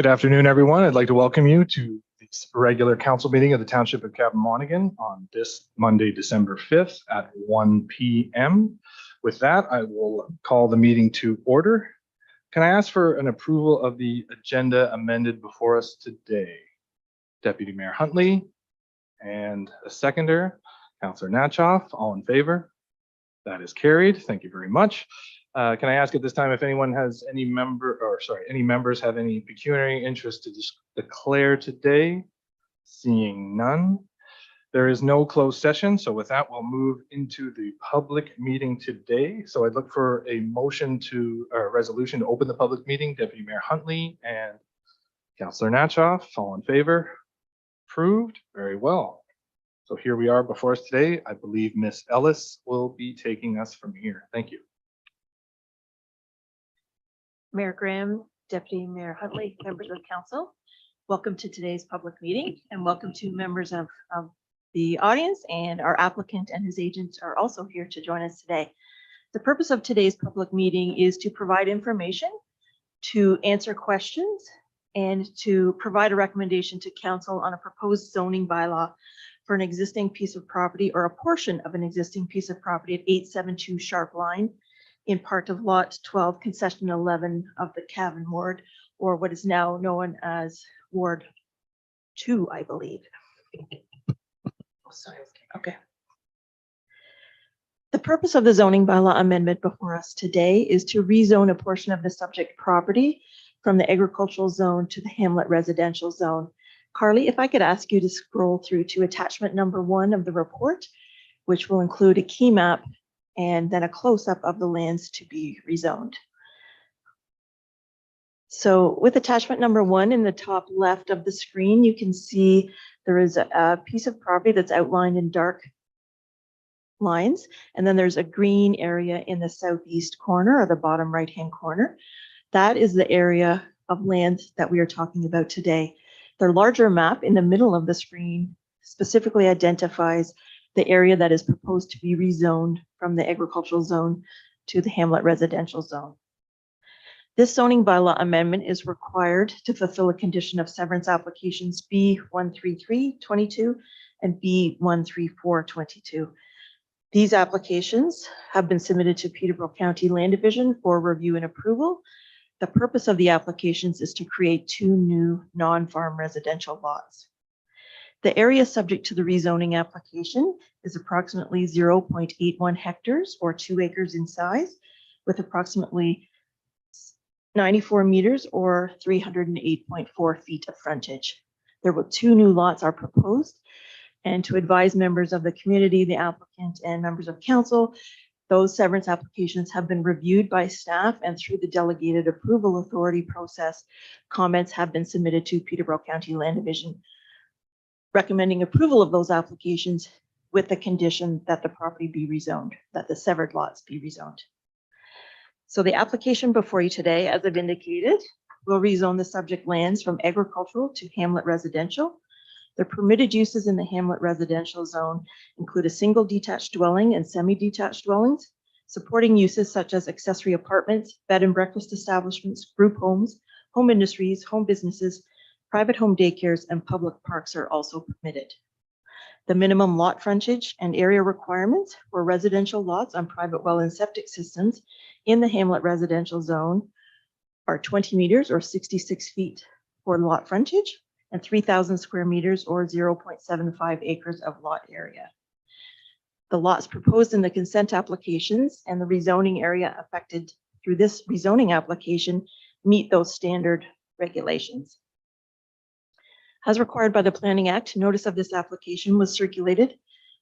Good afternoon, everyone. I'd like to welcome you to this regular council meeting of the Township of Cavan-Monaghan on this Monday, December 5th at 1 p.m. With that, I will call the meeting to order. Can I ask for an approval of the agenda amended before us today? Deputy Mayor Huntley and a seconder, Councillor Natchoff, all in favor? That is carried. Thank you very much. Can I ask at this time if anyone has any members have any pecuniary interest to declare today? Seeing none. There is no closed session, so with that, we'll move into the public meeting today. So I'd look for a motion to, or a resolution to open the public meeting. Deputy Mayor Huntley and Councillor Natchoff, all in favor? Approved. Very well. So here we are before us today. I believe Miss Ellis will be taking us from here. Thank you. Mayor Graham, Deputy Mayor Huntley, members of council, welcome to today's public meeting and welcome to members of the audience, and our applicant and his agents are also here to join us today. The purpose of today's public meeting is to provide information, to answer questions, and to provide a recommendation to council on a proposed zoning bylaw for an existing piece of property or a portion of an existing piece of property at 872 Sharp Line in part of Lot 12, Concession 11 of the Cavan Ward, or what is now known as Ward 2, I believe. Oh, sorry. Okay. The purpose of the zoning bylaw amendment before us today is to rezone a portion of the subject property from the agricultural zone to the Hamlet residential zone. Carly, if I could ask you to scroll through to attachment number 1 of the report, which will include a key map and then a close-up of the lands to be rezoned. So with attachment number 1 in the top left of the screen, you can see there is a piece of property that's outlined in dark lines, and then there's a green area in the southeast corner or the bottom right-hand corner. That is the area of land that we are talking about today. The larger map in the middle of the screen specifically identifies the area that is proposed to be rezoned from the agricultural zone to the Hamlet residential zone. This zoning bylaw amendment is required to fulfill a condition of severance applications B13322 and B13422. These applications have been submitted to Peterborough County Land Division for review and approval. The purpose of the applications is to create 2 new non-farm residential lots. The area subject to the rezoning application is approximately 0.81 hectares or 2 acres in size, with approximately 94 meters or 308.4 feet of frontage. There were 2 new lots are proposed, and to advise members of the community, the applicant, and members of council, those severance applications have been reviewed by staff, and through the delegated approval authority process, comments have been submitted to Peterborough County Land Division, recommending approval of those applications with the condition that the property be rezoned, that the severed lots be rezoned. So the application before you today, as I've indicated, will rezone the subject lands from agricultural to Hamlet residential. The permitted uses in the Hamlet residential zone include a single detached dwelling and semi-detached dwellings, supporting uses such as accessory apartments, bed and breakfast establishments, group homes, home industries, home businesses, private home daycares, and public parks are also permitted. The minimum lot frontage and area requirements for residential lots on private well and septic systems in the Hamlet residential zone are 20 meters or 66 feet for lot frontage and 3,000 square meters or 0.75 acres of lot area. The lots proposed in the consent applications and the rezoning area affected through this rezoning application meet those standard regulations. As required by the Planning Act, notice of this application was circulated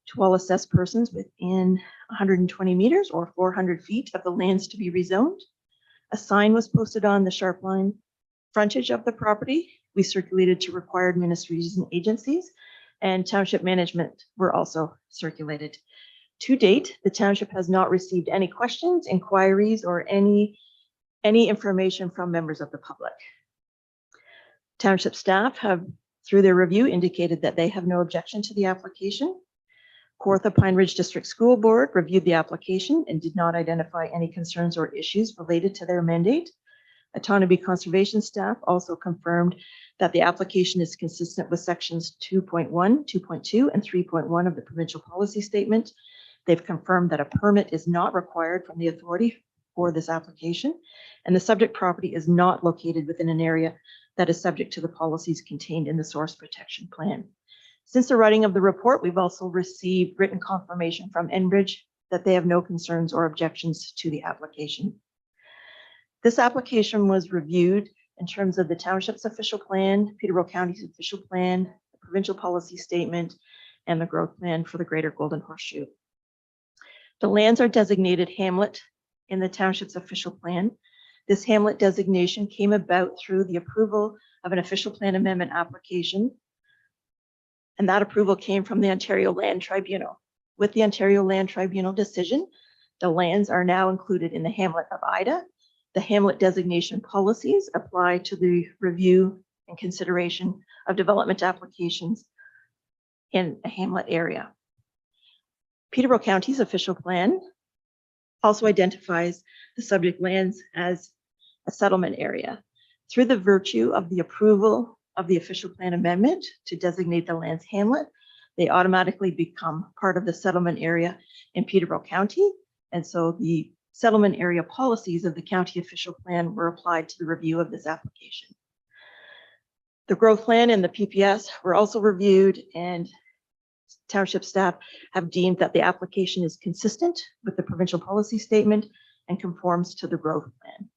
to all assessed persons within 120 meters or 400 feet of the lands to be rezoned. A sign was posted on the Sharp Line frontage of the property. We circulated to required ministries and agencies, and township management were also circulated. To date, the township has not received any questions, inquiries, or any information from members of the public. Township staff have, through their review, indicated that they have no objection to the application. Kawartha Pine Ridge District School Board reviewed the application and did not identify any concerns or issues related to their mandate. Autonomy Conservation staff also confirmed that the application is consistent with sections 2.1, 2.2, and 3.1 of the provincial policy statement. They've confirmed that a permit is not required from the authority for this application, and the subject property is not located within an area that is subject to the policies contained in the source protection plan. Since the writing of the report, we've also received written confirmation from Enbridge that they have no concerns or objections to the application. This application was reviewed in terms of the township's official plan, Peterborough County's official plan, the provincial policy statement, and the growth plan for the Greater Golden Horseshoe. The lands are designated hamlet in the township's official plan. This hamlet designation came about through the approval of an official plan amendment application, and that approval came from the Ontario Land Tribunal. With the Ontario Land Tribunal decision, the lands are now included in the hamlet of Ida. The hamlet designation policies apply to the review and consideration of development applications in a hamlet area. Peterborough County's official plan also identifies the subject lands as a settlement area. Through the virtue of the approval of the official plan amendment to designate the lands hamlet, they automatically become part of the settlement area in Peterborough County. And so the settlement area policies of the county official plan were applied to the review of this application. The growth plan and the PPS were also reviewed, and township staff have deemed that the application is consistent with the provincial policy statement and conforms to the growth plan.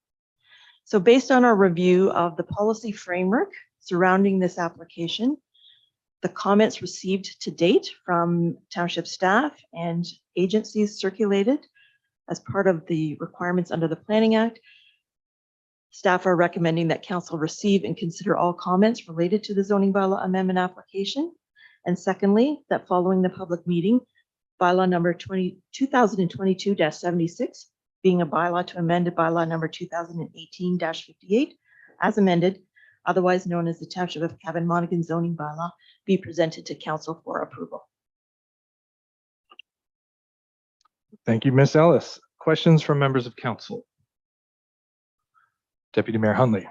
So based on our review of the policy framework surrounding this application, the comments received to date from township staff and agencies circulated as part of the requirements under the Planning Act, staff are recommending that council receive and consider all comments related to the zoning bylaw amendment application. And secondly, that following the public meeting, bylaw number 2022-76, being a bylaw to amend a bylaw number 2018-58, as amended, otherwise known as the Township of Cavan-Monaghan zoning bylaw, be presented to council for approval. Thank you, Ms. Ellis. Questions from members of council? Deputy Mayor Hunley.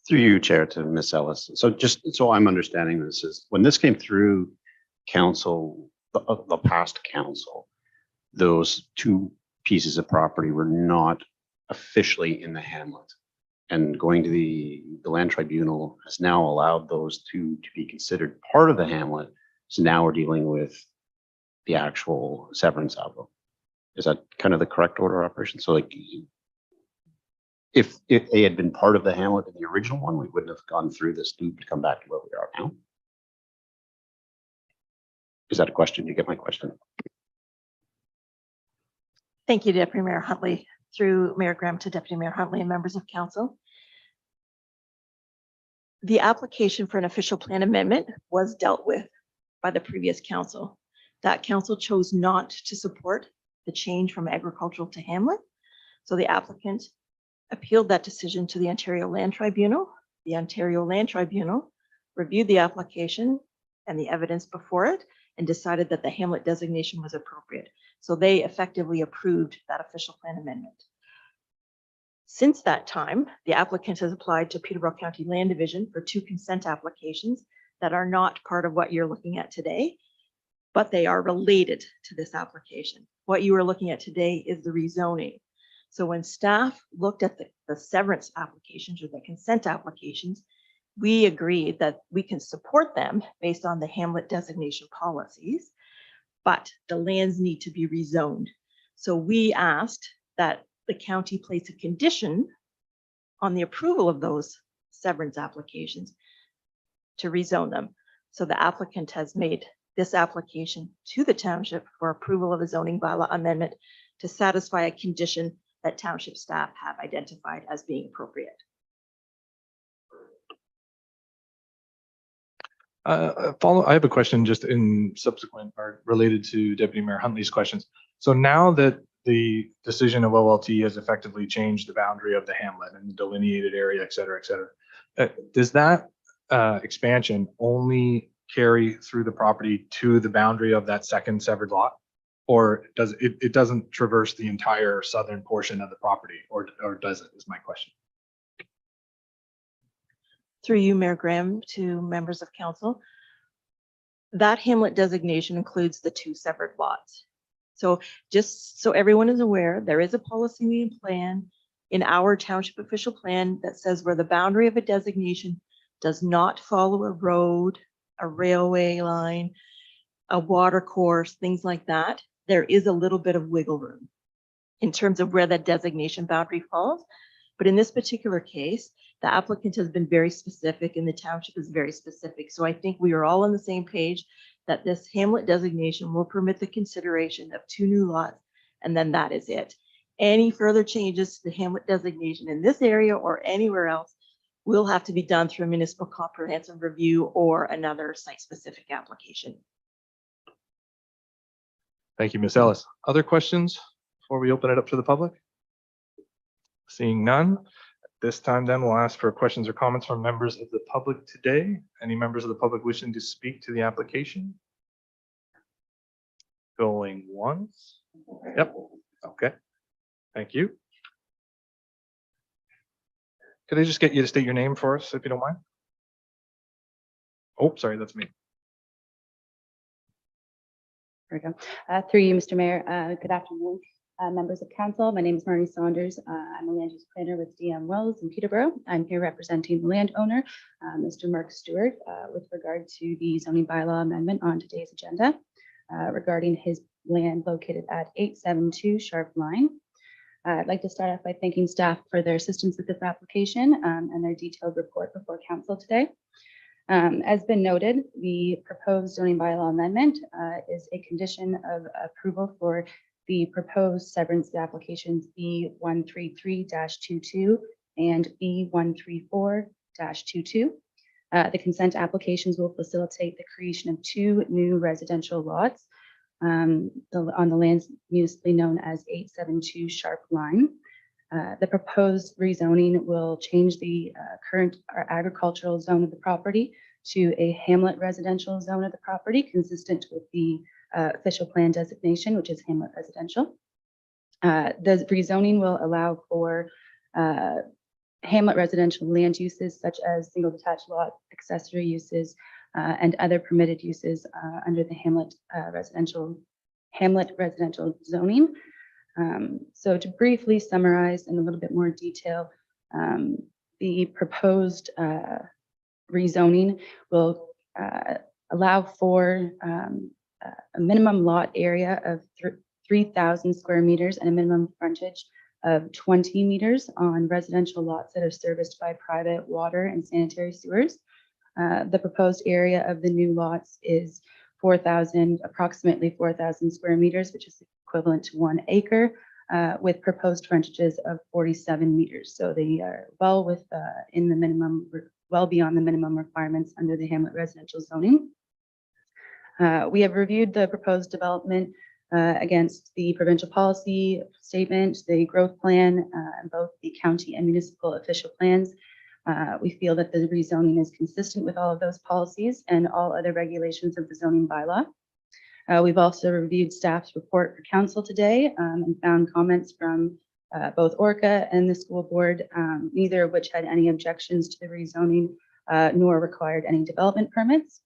Through you, Chair, to Ms. Ellis. So just so I'm understanding this, is when this came through council, the past council, those two pieces of property were not officially in the hamlet. And going to the land tribunal has now allowed those two to be considered part of the hamlet. So now we're dealing with the actual severance of them. Is that kind of the correct order of operation? So like, if they had been part of the hamlet in the original one, we wouldn't have gone through this loop to come back to where we are now. Is that a question? You get my question? Thank you, Deputy Mayor Huntley. Through Mayor Graham to Deputy Mayor Huntley and members of council. The application for an official plan amendment was dealt with by the previous council. That council chose not to support the change from agricultural to hamlet. So the applicant appealed that decision to the Ontario Land Tribunal. The Ontario Land Tribunal reviewed the application and the evidence before it and decided that the hamlet designation was appropriate. So they effectively approved that official plan amendment. Since that time, the applicant has applied to Peterborough County Land Division for 2 consent applications that are not part of what you're looking at today, but they are related to this application. What you are looking at today is the rezoning. So when staff looked at the severance applications or the consent applications, we agreed that we can support them based on the hamlet designation policies, but the lands need to be rezoned. So we asked that the county place a condition on the approval of those severance applications to rezone them. So the applicant has made this application to the township for approval of a zoning bylaw amendment to satisfy a condition that township staff have identified as being appropriate. I have a question just in subsequent or related to Deputy Mayor Huntley's questions. So now that the decision of OLT has effectively changed the boundary of the hamlet and the delineated area, et cetera, does that expansion only carry through the property to the boundary of that second severed lot? Or does it, it doesn't traverse the entire southern portion of the property, or does it, is my question. Through you, Mayor Graham, to members of council. That hamlet designation includes the two separate lots. So just so everyone is aware, there is a policy and plan in our township official plan that says where the boundary of a designation does not follow a road, a railway line, a water course, things like that, there is a little bit of wiggle room in terms of where that designation boundary falls. But in this particular case, the applicant has been very specific and the township is very specific. So I think we are all on the same page that this hamlet designation will permit the consideration of two new lots, and then that is it. Any further changes to the hamlet designation in this area or anywhere else will have to be done through a municipal comprehensive review or another site-specific application. Thank you, Ms. Ellis. Other questions before we open it up to the public? Seeing none, at this time then we'll ask for questions or comments from members of the public today. Any members of the public wishing to speak to the application? Going once. Yep. Okay. Thank you. Could I just get you to state your name for us, if you don't mind? Oh, sorry, that's me. There we go. Through you, Mr. Mayor. Good afternoon, members of council. My name is Marnie Saunders. I'm a land use planner with DM Wells in Peterborough. I'm here representing the landowner, Mr. Mark Stewart, with regard to the zoning bylaw amendment on today's agenda regarding his land located at 872 Sharp Line. I'd like to start off by thanking staff for their assistance with this application and their detailed report before council today. As been noted, the proposed zoning bylaw amendment is a condition of approval for the proposed severance applications B133-22 and B134-22. The consent applications will facilitate the creation of two new residential lots on the lands municipally known as 872 Sharp Line. The proposed rezoning will change the current agricultural zone of the property to a hamlet residential zone of the property, consistent with the official plan designation, which is hamlet residential. The rezoning will allow for hamlet residential land uses such as single detached lot, accessory uses, and other permitted uses under the hamlet residential zoning. So to briefly summarize in a little bit more detail, the proposed rezoning will allow for a minimum lot area of 3,000 square meters and a minimum frontage of 20 meters on residential lots that are serviced by private water and sanitary sewers. The proposed area of the new lots is approximately 4,000 square meters, which is equivalent to 1 acre, with proposed frontages of 47 meters. So they are well beyond the minimum requirements under the hamlet residential zoning. We have reviewed the proposed development against the provincial policy statement, the growth plan, and both the county and municipal official plans. We feel that the rezoning is consistent with all of those policies and all other regulations of the zoning bylaw. We've also reviewed staff's report for council today and found comments from both ORCA and the school board, neither of which had any objections to the rezoning nor required any development permits.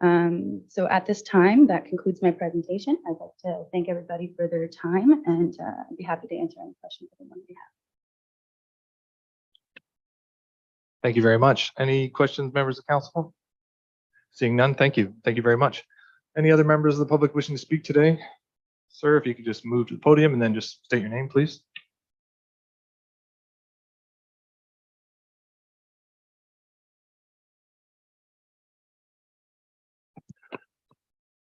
So at this time, that concludes my presentation. I'd like to thank everybody for their time and I'd be happy to answer any questions that anyone may have. Thank you very much. Any questions, members of council? Seeing none, thank you. Thank you very much. Any other members of the public wishing to speak today? Sir, if you could just move to the podium and then just state your name, please.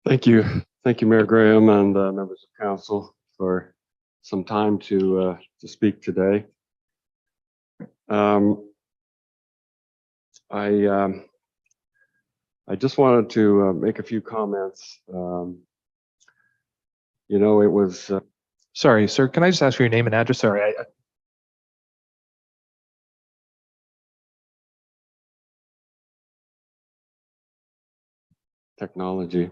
Thank you. Thank you, Mayor Graham and members of council for some time to speak today. I just wanted to make a few comments. You know, it was Sorry, sir, can I just ask for your name and address? Sorry, technology.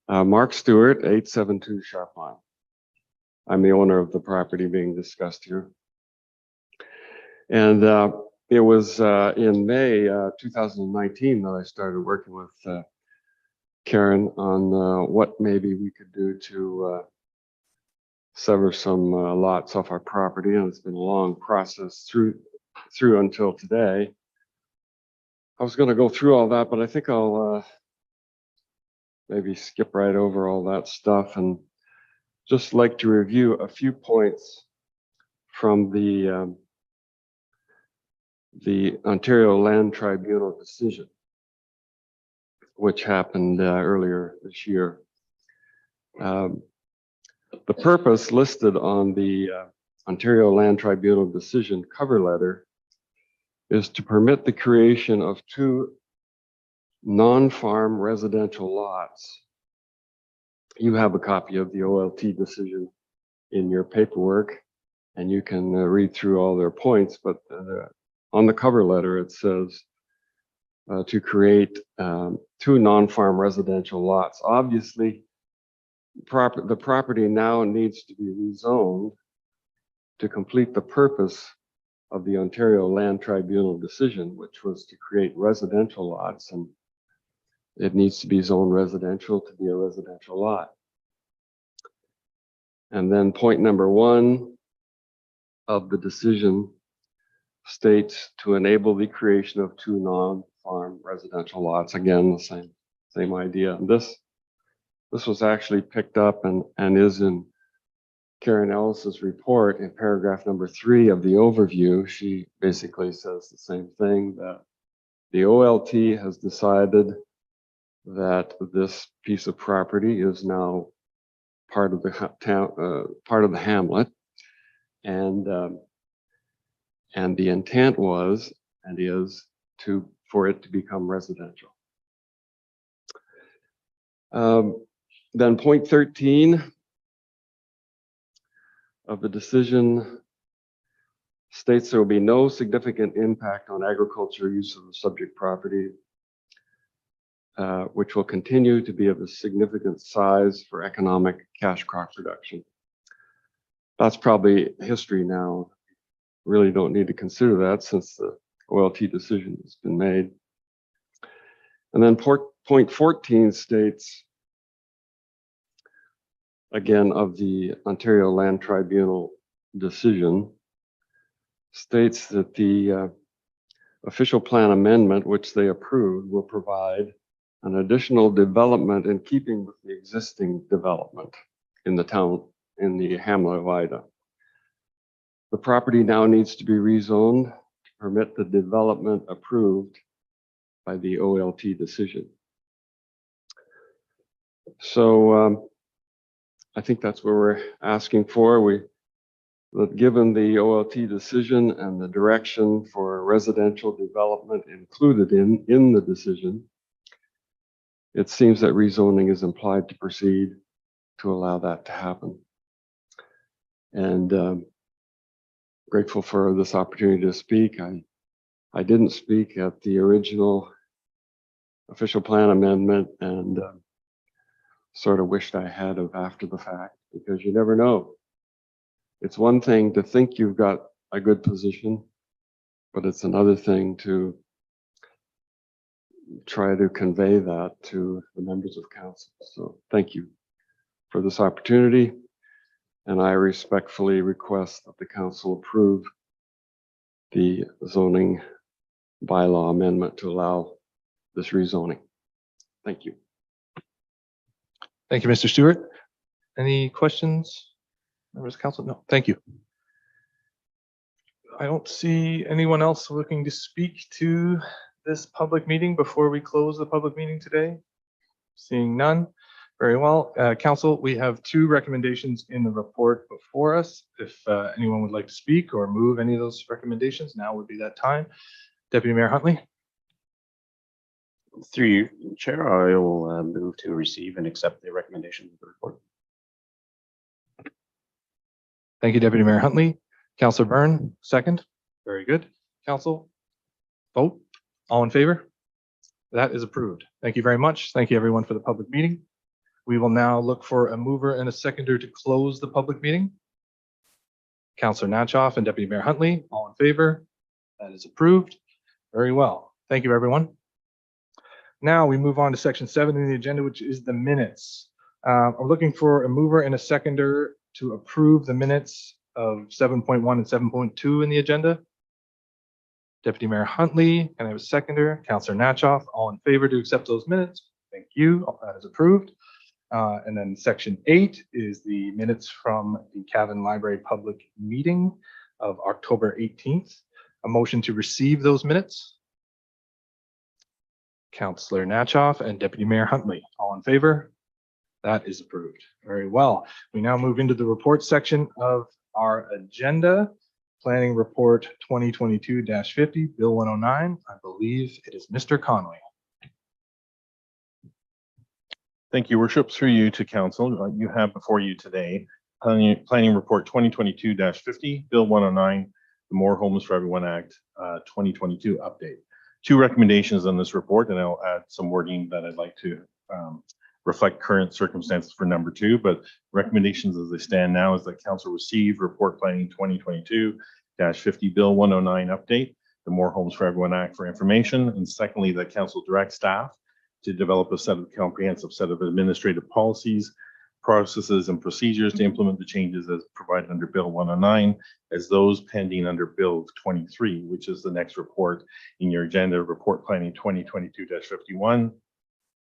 Mark Stewart, 872 Sharp Line. I'm the owner of the property being discussed here. And it was in May 2019 that I started working with Karen on what maybe we could do to sever some lots off our property. And it's been a long process through until today. I was going to go through all that, but I think I'll maybe skip right over all that stuff and just like to review a few points from the Ontario Land Tribunal decision, which happened earlier this year. The purpose listed on the Ontario Land Tribunal decision cover letter is to permit the creation of 2 non-farm residential lots. You have a copy of the OLT decision in your paperwork, and you can read through all their points, but on the cover letter, it says to create 2 non-farm residential lots. Obviously, the property now needs to be rezoned to complete the purpose of the Ontario Land Tribunal decision, which was to create residential lots, and it needs to be zoned residential to be a residential lot. And then point number 1 of the decision states to enable the creation of 2 non-farm residential lots. Again, the same idea. And this was actually picked up and is in Karen Ellis's report in paragraph number 3 of the overview. She basically says the same thing, that the OLT has decided that this piece of property is now part of the town, part of the hamlet, and the intent was and is for it to become residential. Then point 13 of the decision states there will be no significant impact on agriculture use of the subject property, which will continue to be of a significant size for economic cash crop production. That's probably history now. Really don't need to consider that since the OLT decision has been made. And then point 14 states, again, of the Ontario Land Tribunal decision, states that the official plan amendment, which they approved, will provide an additional development in keeping with the existing development in the town, in the hamlet of Ida. The property now needs to be rezoned to permit the development approved by the OLT decision. So I think that's what we're asking for. That given the OLT decision and the direction for residential development included in the decision, it seems that rezoning is implied to proceed to allow that to happen. And grateful for this opportunity to speak. I didn't speak at the original official plan amendment, and sort of wished I had of after the fact, because you never know. It's one thing to think you've got a good position, but it's another thing to try to convey that to the members of council. So thank you for this opportunity, and I respectfully request that the council approve the zoning bylaw amendment to allow this rezoning. Thank you. Thank you, Mr. Stewart. Any questions, members of council? No, thank you. I don't see anyone else looking to speak to this public meeting before we close the public meeting today. Seeing none. Very well. Council, we have 2 recommendations in the report before us. If anyone would like to speak or move any of those recommendations, now would be that time. Deputy Mayor Huntley. Through you, Chair, I will move to receive and accept the recommendations of the report. Thank you, Deputy Mayor Huntley. Councillor Byrne, second. Very good. Council, vote. All in favor? That is approved. Thank you very much. Thank you, everyone, for the public meeting. We will now look for a mover and a seconder to close the public meeting. Councillor Natchoff and Deputy Mayor Huntley, all in favor? That is approved. Very well. Thank you, everyone. Now we move on to section 7 in the agenda, which is the minutes. I'm looking for a mover and a seconder to approve the minutes of 7.1 and 7.2 in the agenda. Deputy Mayor Huntley, can I have a seconder? Councillor Natchoff, all in favor to accept those minutes? Thank you. That is approved. And then section 8 is the minutes from the Cavan Library public meeting of October 18th. A motion to receive those minutes. Councillor Natchoff and Deputy Mayor Huntley, all in favor? That is approved. Very well. We now move into the report section of our agenda. Planning Report 2022-50, Bill 109. I believe it is Mr. Conway. Thank you, Worship. Through you to Council, you have before you today Planning Report 2022-50, Bill 109, the More Homes for Everyone Act 2022 update. Two recommendations on this report, and I'll add some wording that I'd like to reflect current circumstances for number 2, but recommendations as they stand now is that Council receive Report Planning 2022-50, Bill 109 update, the More Homes for Everyone Act for information, and secondly, that Council direct staff to develop a comprehensive set of administrative policies, processes, and procedures to implement the changes as provided under Bill 109 as those pending under Bill 23, which is the next report in your agenda, Report Planning 2022-51,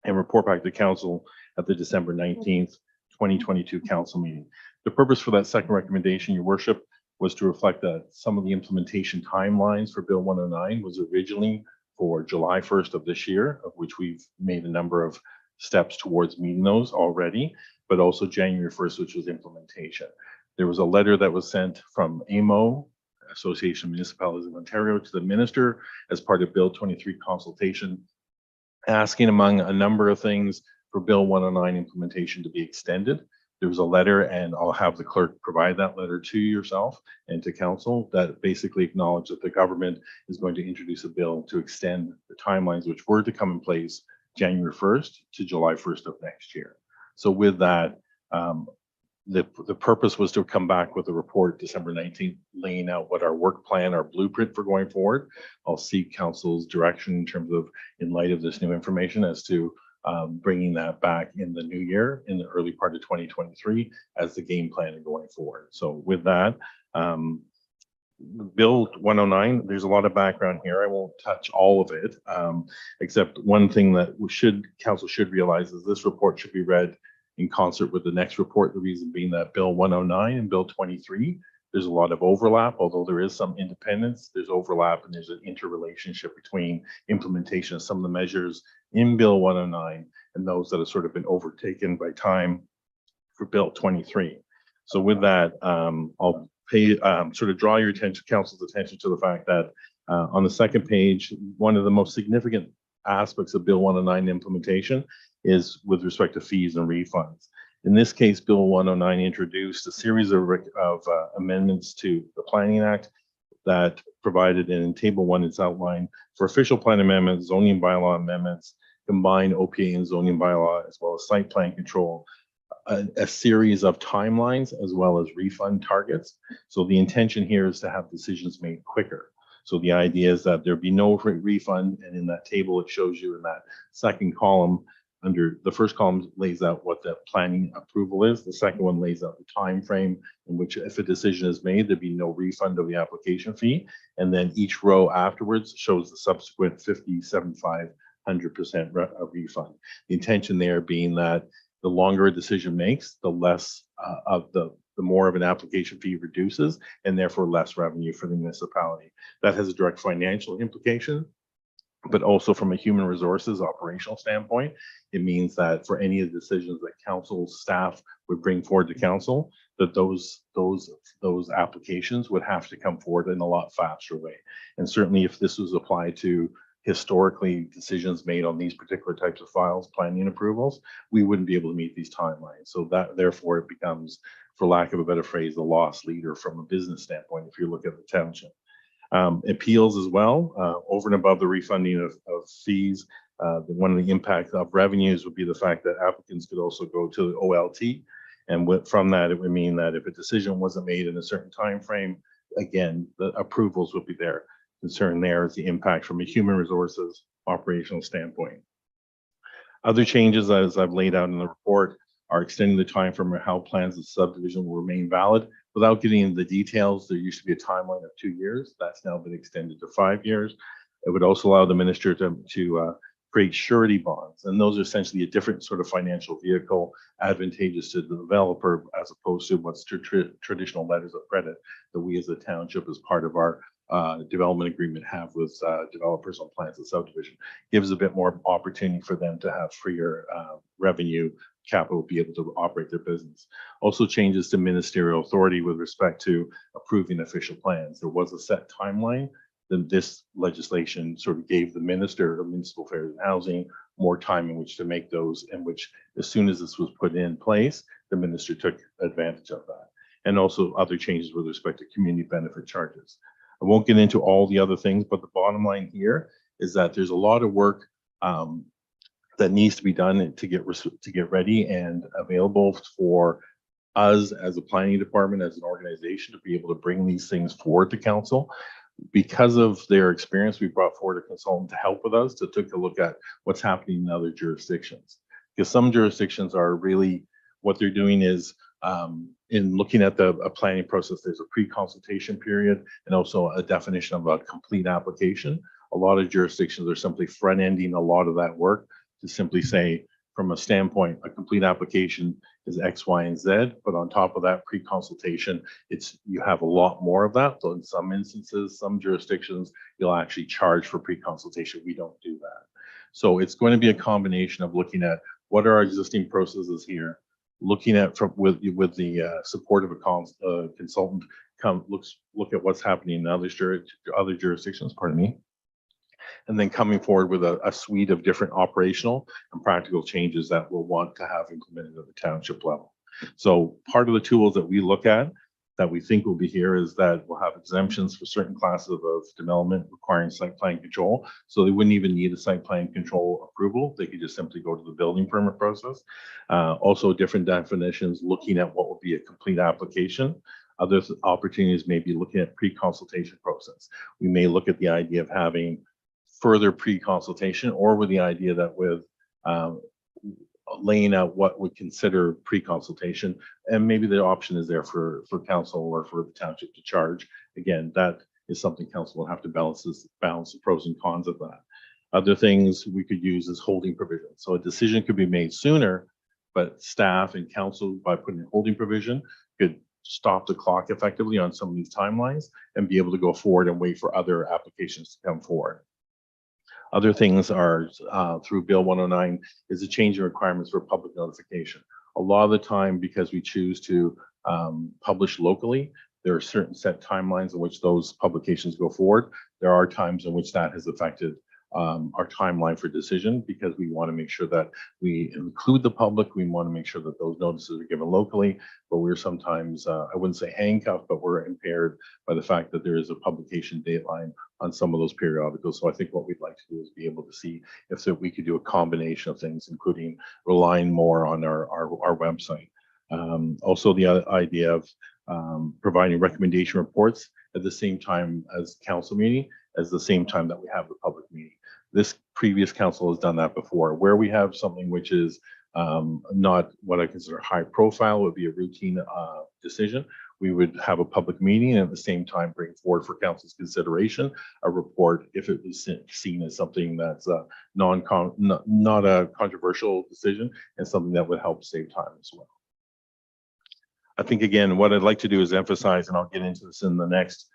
and report back to Council at the December 19th, 2022 Council meeting. The purpose for that second recommendation, Your Worship, was to reflect that some of the implementation timelines for Bill 109 was originally for July 1st of this year, of which we've made a number of steps towards meeting those already, but also January 1st, which was implementation. There was a letter that was sent from AMO, Association of Municipalities of Ontario, to the Minister as part of Bill 23 consultation, asking among a number of things for Bill 109 implementation to be extended. There was a letter, and I'll have the clerk provide that letter to yourself and to Council, that basically acknowledged that the government is going to introduce a bill to extend the timelines which were to come in place January 1st to July 1st of next year. So with that, the purpose was to come back with a report December 19th, laying out what our work plan, our blueprint for going forward. I'll seek Council's direction in terms of, in light of this new information, as to bringing that back in the new year, in the early part of 2023, as the game plan and going forward. So with that, Bill 109, there's a lot of background here. I won't touch all of it, except one thing that Council should realize is this report should be read in concert with the next report. The reason being that Bill 109 and Bill 23, there's a lot of overlap, although there is some independence, there's overlap, and there's an interrelationship between implementation of some of the measures in Bill 109 and those that have sort of been overtaken by time for Bill 23. So with that, I'll sort of draw your attention, Council's attention, to the fact that on the second page, one of the most significant aspects of Bill 109 implementation is with respect to fees and refunds. In this case, Bill 109 introduced a series of amendments to the Planning Act that provided, and in Table 1 it's outlined, for official plan amendments, zoning bylaw amendments, combined OPA and zoning bylaw, as well as site plan control, a series of timelines as well as refund targets. So the intention here is to have decisions made quicker. So the idea is that there be no refund, and in that table it shows you in that second column, under the first column lays out what the planning approval is. The second one lays out the time frame in which, if a decision is made, there'd be no refund of the application fee. And then each row afterwards shows the subsequent 50, 75, 100% refund. The intention there being that the longer a decision makes, the less the more of an application fee reduces, and therefore less revenue for the municipality. That has a direct financial implication, but also from a human resources operational standpoint, it means that for any of the decisions that Council staff would bring forward to Council, that those applications would have to come forward in a lot faster way. And certainly if this was applied to historically decisions made on these particular types of files, planning approvals, we wouldn't be able to meet these timelines. So that therefore it becomes, for lack of a better phrase, a loss leader from a business standpoint if you look at the township. Appeals as well, over and above the refunding of fees, One of the impacts of revenues would be the fact that applicants could also go to the OLT. And from that, it would mean that if a decision wasn't made in a certain time frame, again, the approvals would be there. Concern there is the impact from a human resources operational standpoint. Other changes, as I've laid out in the report, are extending the time from how plans of subdivision will remain valid. Without getting into the details, there used to be a timeline of 2 years. That's now been extended to 5 years. It would also allow the minister to create surety bonds. And those are essentially a different sort of financial vehicle, advantageous to the developer as opposed to what's traditional letters of credit that we as a township, as part of our development agreement, have with developers on plans of subdivision. Gives a bit more opportunity for them to have freer revenue capital, be able to operate their business. Also changes to ministerial authority with respect to approving official plans. There was a set timeline. Then this legislation sort of gave the Minister of Municipal Affairs and Housing more time in which to make those, in which as soon as this was put in place, the minister took advantage of that. And also other changes with respect to community benefit charges. I won't get into all the other things, but the bottom line here is that there's a lot of work that needs to be done to get ready and available for us as a planning department, as an organization, to be able to bring these things forward to council. Because of their experience, we brought forward a consultant to help with us to take a look at what's happening in other jurisdictions. Because some jurisdictions are really, what they're doing is in looking at a planning process, there's a pre-consultation period and also a definition of a complete application. A lot of jurisdictions are simply front-ending a lot of that work to simply say, from a standpoint, a complete application is X, Y, and Z, but on top of that pre-consultation, you have a lot more of that. So in some instances, some jurisdictions, you'll actually charge for pre-consultation. We don't do that. So it's going to be a combination of looking at what are our existing processes here, looking at with the support of a consultant, look at what's happening in other jurisdictions, pardon me, and then coming forward with a suite of different operational and practical changes that we'll want to have implemented at the township level. So part of the tools that we look at that we think will be here is that we'll have exemptions for certain classes of development requiring site plan control. So they wouldn't even need a site plan control approval. They could just simply go to the building permit process. Also different definitions, looking at what would be a complete application. Other opportunities may be looking at pre-consultation process. We may look at the idea of having further pre-consultation, or with the idea that with laying out what we consider pre-consultation, and maybe the option is there for council or for the township to charge. Again, that is something council will have to balance the pros and cons of that. Other things we could use is holding provisions. So a decision could be made sooner, but staff and council, by putting a holding provision, could stop the clock effectively on some of these timelines and be able to go forward and wait for other applications to come forward. Other things are through Bill 109 is a change in requirements for public notification. A lot of the time, because we choose to publish locally, there are certain set timelines in which those publications go forward. There are times in which that has affected our timeline for decision, because we want to make sure that we include the public. We want to make sure that those notices are given locally, but we're sometimes, I wouldn't say handcuffed, but we're impaired by the fact that there is a publication deadline on some of those periodicals. So I think what we'd like to do is be able to see if we could do a combination of things, including relying more on our website. Also the idea of providing recommendation reports at the same time as council meeting, as the same time that we have the public meeting. This previous council has done that before, where we have something which is not what I consider high profile, would be a routine decision. We would have a public meeting and at the same time bring forward for council's consideration a report if it was seen as something that's not a controversial decision and something that would help save time as well. I think, again, what I'd like to do is emphasize, and I'll get into this in the next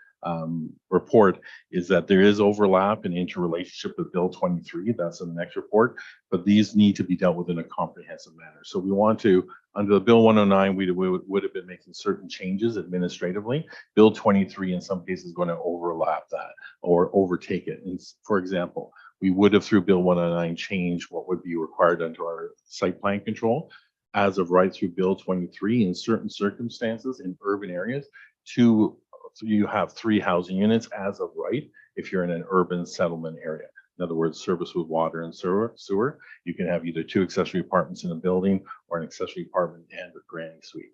report, is that there is overlap and interrelationship with Bill 23. That's in the next report, but these need to be dealt with in a comprehensive manner. So we want to, under the Bill 109, we would have been making certain changes administratively. Bill 23 in some cases is going to overlap that or overtake it. And for example, we would have through Bill 109 changed what would be required under our site plan control. As of right through Bill 23, in certain circumstances in urban areas, you have 3 housing units as of right if you're in an urban settlement area. In other words, service with water and sewer. You can have either 2 accessory apartments in a building or an accessory apartment and a granny suite.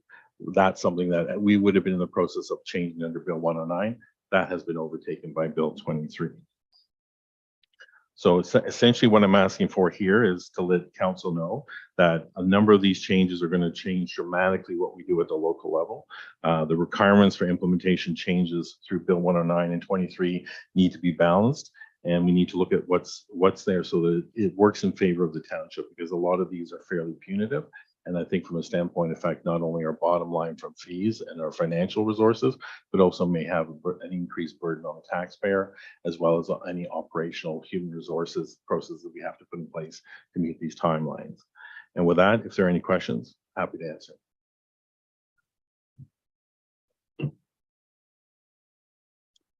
That's something that we would have been in the process of changing under Bill 109. That has been overtaken by Bill 23. So essentially what I'm asking for here is to let council know that a number of these changes are going to change dramatically what we do at the local level. The requirements for implementation changes through Bill 109 and 23 need to be balanced, and we need to look at what's there so that it works in favor of the township, because a lot of these are fairly punitive. And I think from a standpoint, in fact, not only our bottom line from fees and our financial resources, but also may have an increased burden on the taxpayer, as well as any operational human resources processes that we have to put in place to meet these timelines. And with that, if there are any questions, happy to answer.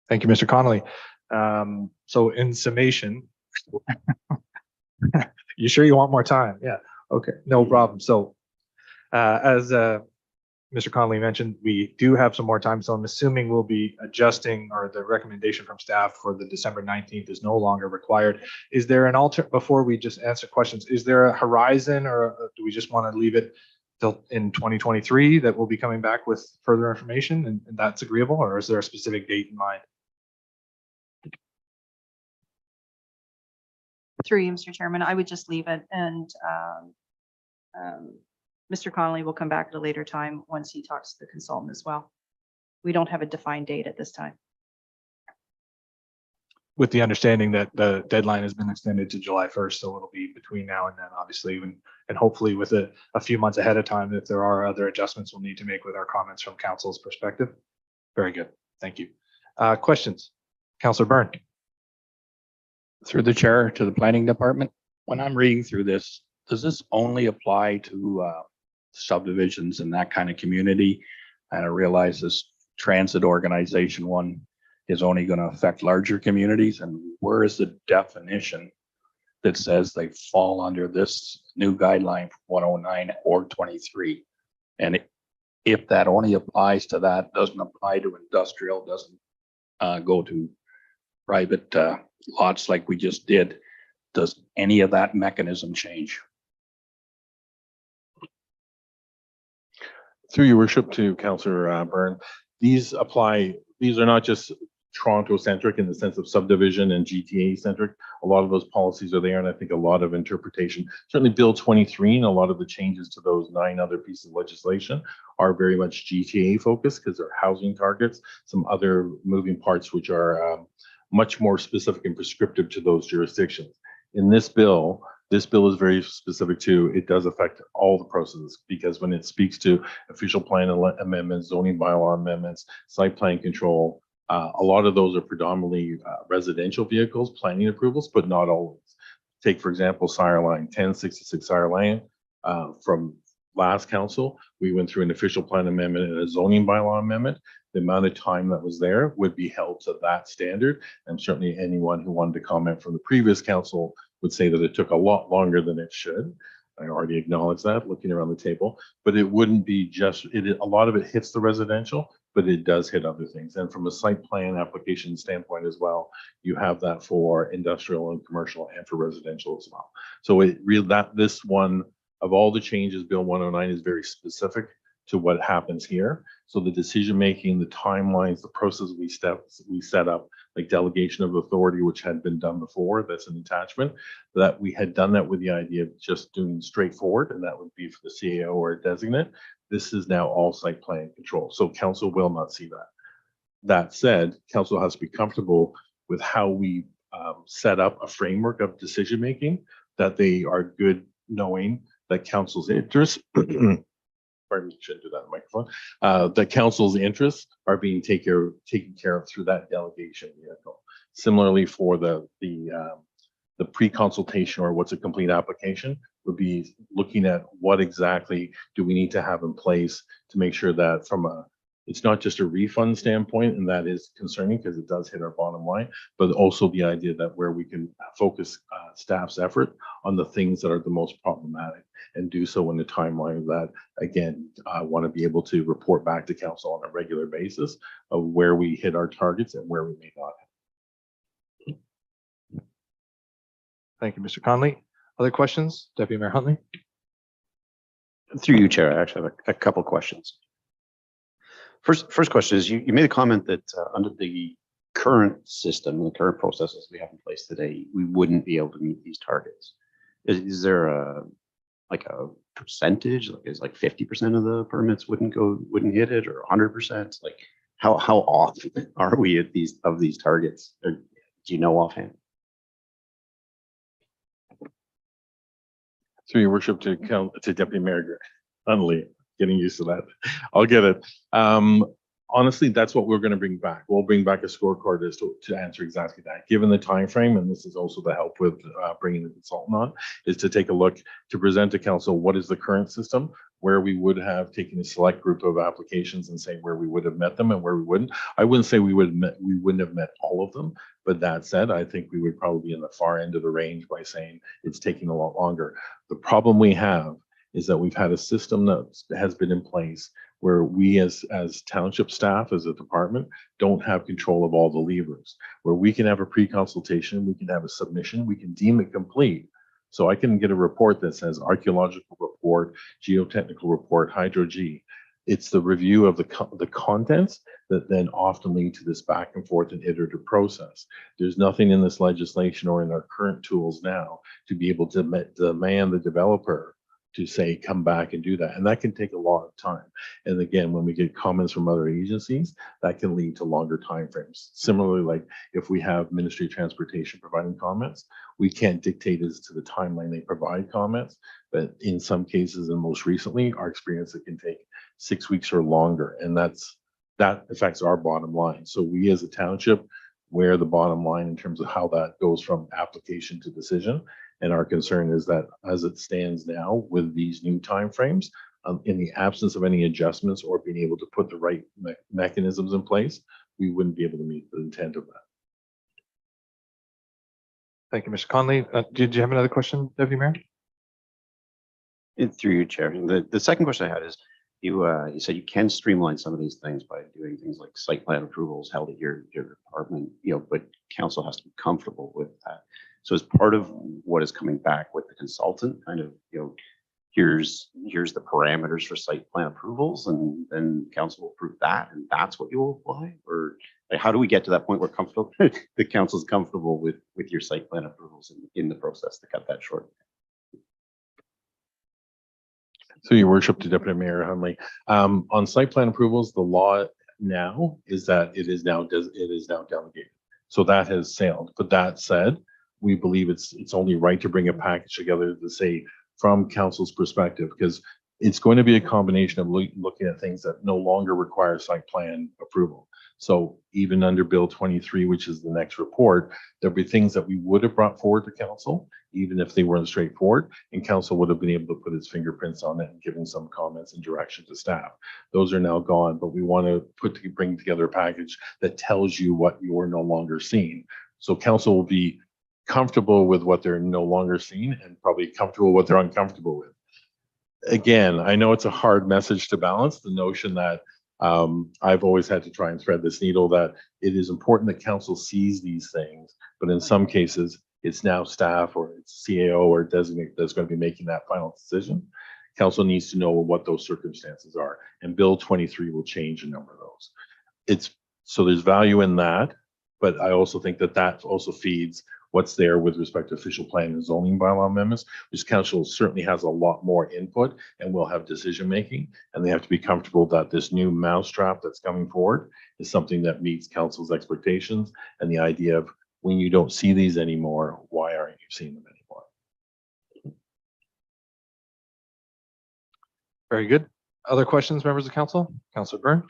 Thank you, Mr. Connolly. So in summation, you sure you want more time? Yeah. Okay, no problem. So as Mr. Connolly mentioned, we do have some more time. So I'm assuming we'll be adjusting, or the recommendation from staff for the December 19th is no longer required. Is there an before we just answer questions, is there a horizon, or do we just want to leave it till in 2023 that we'll be coming back with further information and that's agreeable, or is there a specific date in mind? Through you, Mr. Chairman, I would just leave it, and Mr. Connolly will come back at a later time once he talks to the consultant as well. We don't have a defined date at this time. With the understanding that the deadline has been extended to July 1st, so it'll be between now and then, obviously, and hopefully with a few months ahead of time, if there are other adjustments we'll need to make with our comments from council's perspective. Very good, thank you. Questions? Councillor Byrne. Through the chair to the planning department, when I'm reading through this, does this only apply to subdivisions in that kind of community? And I realize this transit organization one is only going to affect larger communities. And where is the definition that says they fall under this new guideline 109 or 23? And if that only applies to that, doesn't apply to industrial, doesn't go to private lots like we just did, does any of that mechanism change? Through your worship to Councillor Byrne, these apply, these are not just Toronto centric in the sense of subdivision and GTA centric. A lot of those policies are there, and I think a lot of interpretation, certainly Bill 23 and a lot of the changes to those 9 other pieces of legislation are very much GTA focused, because they're housing targets, some other moving parts which are much more specific and prescriptive to those jurisdictions. In this bill is very specific to, it does affect all the processes, because when it speaks to official plan amendments, zoning bylaw amendments, site plan control, a lot of those are predominantly residential vehicles, planning approvals, but not always. Take, for example, Sire Line, 1066 Sire Line, from last council, we went through an official plan amendment and a zoning bylaw amendment. The amount of time that was there would be held to that standard. And certainly anyone who wanted to comment from the previous council would say that it took a lot longer than it should. I already acknowledged that looking around the table, but it wouldn't be just, a lot of it hits the residential, but it does hit other things. And from a site plan application standpoint as well, you have that for industrial and commercial and for residential as well. So this one, of all the changes, Bill 109 is very specific to what happens here. So the decision-making, the timelines, the process we set up, like delegation of authority, which had been done before, that's an attachment, that we had done that with the idea of just doing straightforward, and that would be for the CAO or a designate. This is now all site plan control. So council will not see that. That said, council has to be comfortable with how we set up a framework of decision-making, that they are good knowing that council's interests, pardon me, shouldn't do that in the microphone, that council's interests are being taken care of through that delegation vehicle. Similarly, for the pre-consultation, or what's a complete application, would be looking at what exactly do we need to have in place to make sure that it's not just a refund standpoint, and that is concerning because it does hit our bottom line, but also the idea that where we can focus staff's effort on the things that are the most problematic, and do so in the timeline that, again, I want to be able to report back to council on a regular basis of where we hit our targets and where we may not. Thank you, Mr. Conley. Other questions? Deputy Mayor Huntley? Through you, Chair, I actually have a couple questions. First question is, you made a comment that under the current system, the current processes we have in place today, we wouldn't be able to meet these targets. Is there a percentage, like is like 50% of the permits wouldn't hit it, or 100%? Like how off are we at these targets? Or do you know offhand? Through your worship to Deputy Mayor Huntley, getting used to that. I'll get it. Honestly, that's what we're going to bring back. We'll bring back a scorecard as to answer exactly that. Given the time frame, and this is also the help with bringing the consultant on, is to take a look to present to council what is the current system, where we would have taken a select group of applications and say where we would have met them and where we wouldn't. I wouldn't say we wouldn't have met all of them, but that said, I think we would probably be in the far end of the range by saying it's taking a lot longer. The problem we have is that we've had a system that has been in place where we as township staff, as a department, don't have control of all the levers, where we can have a pre-consultation, we can have a submission, we can deem it complete. So I can get a report that says archaeological report, geotechnical report, hydro-G. It's the review of the contents that then often lead to this back and forth and iterative process. There's nothing in this legislation or in our current tools now to be able to demand the developer to say, come back and do that. And that can take a lot of time. And again, when we get comments from other agencies, that can lead to longer timeframes. Similarly, like if we have Ministry of Transportation providing comments, we can't dictate as to the timeline they provide comments, but in some cases, and most recently, our experience, it can take 6 weeks or longer. And that affects our bottom line. So we as a township, wear the bottom line in terms of how that goes from application to decision. And our concern is that as it stands now with these new timeframes, in the absence of any adjustments or being able to put the right mechanisms in place, we wouldn't be able to meet the intent of that. Thank you, Mr. Conley. Did you have another question, Deputy Mayor? Through you, Chair. The second question I had is, you said you can streamline some of these things by doing things like site plan approvals held at your department, but council has to be comfortable with that. So as part of what is coming back with the consultant, kind of, here's the parameters for site plan approvals, and then council will approve that, and that's what you will apply? Or like, how do we get to that point where comfortable the council is comfortable with your site plan approvals in the process to cut that short? So your worship to Deputy Mayor Huntley, on site plan approvals, the law now is that it is now delegated. So that has sailed. But that said, we believe it's only right to bring a package together to say from council's perspective, because it's going to be a combination of looking at things that no longer require site plan approval. So even under Bill 23, which is the next report, there'll be things that we would have brought forward to council, even if they weren't straightforward, and council would have been able to put its fingerprints on it and given some comments and direction to staff. Those are now gone, but we want to bring together a package that tells you what you're no longer seeing. So council will be comfortable with what they're no longer seeing and probably comfortable with what they're uncomfortable with. Again, I know it's a hard message to balance, the notion that I've always had to try and thread this needle, that it is important that council sees these things, but in some cases, it's now staff or it's CAO or designate that's going to be making that final decision. Council needs to know what those circumstances are, and Bill 23 will change a number of those. So there's value in that, but I also think that also feeds what's there with respect to official plan and zoning bylaw amendments, which council certainly has a lot more input and will have decision making, and they have to be comfortable that this new mousetrap that's coming forward is something that meets council's expectations, and the idea of when you don't see these anymore, why aren't you seeing them anymore? Very good. Other questions, members of council? Councilor Byrne?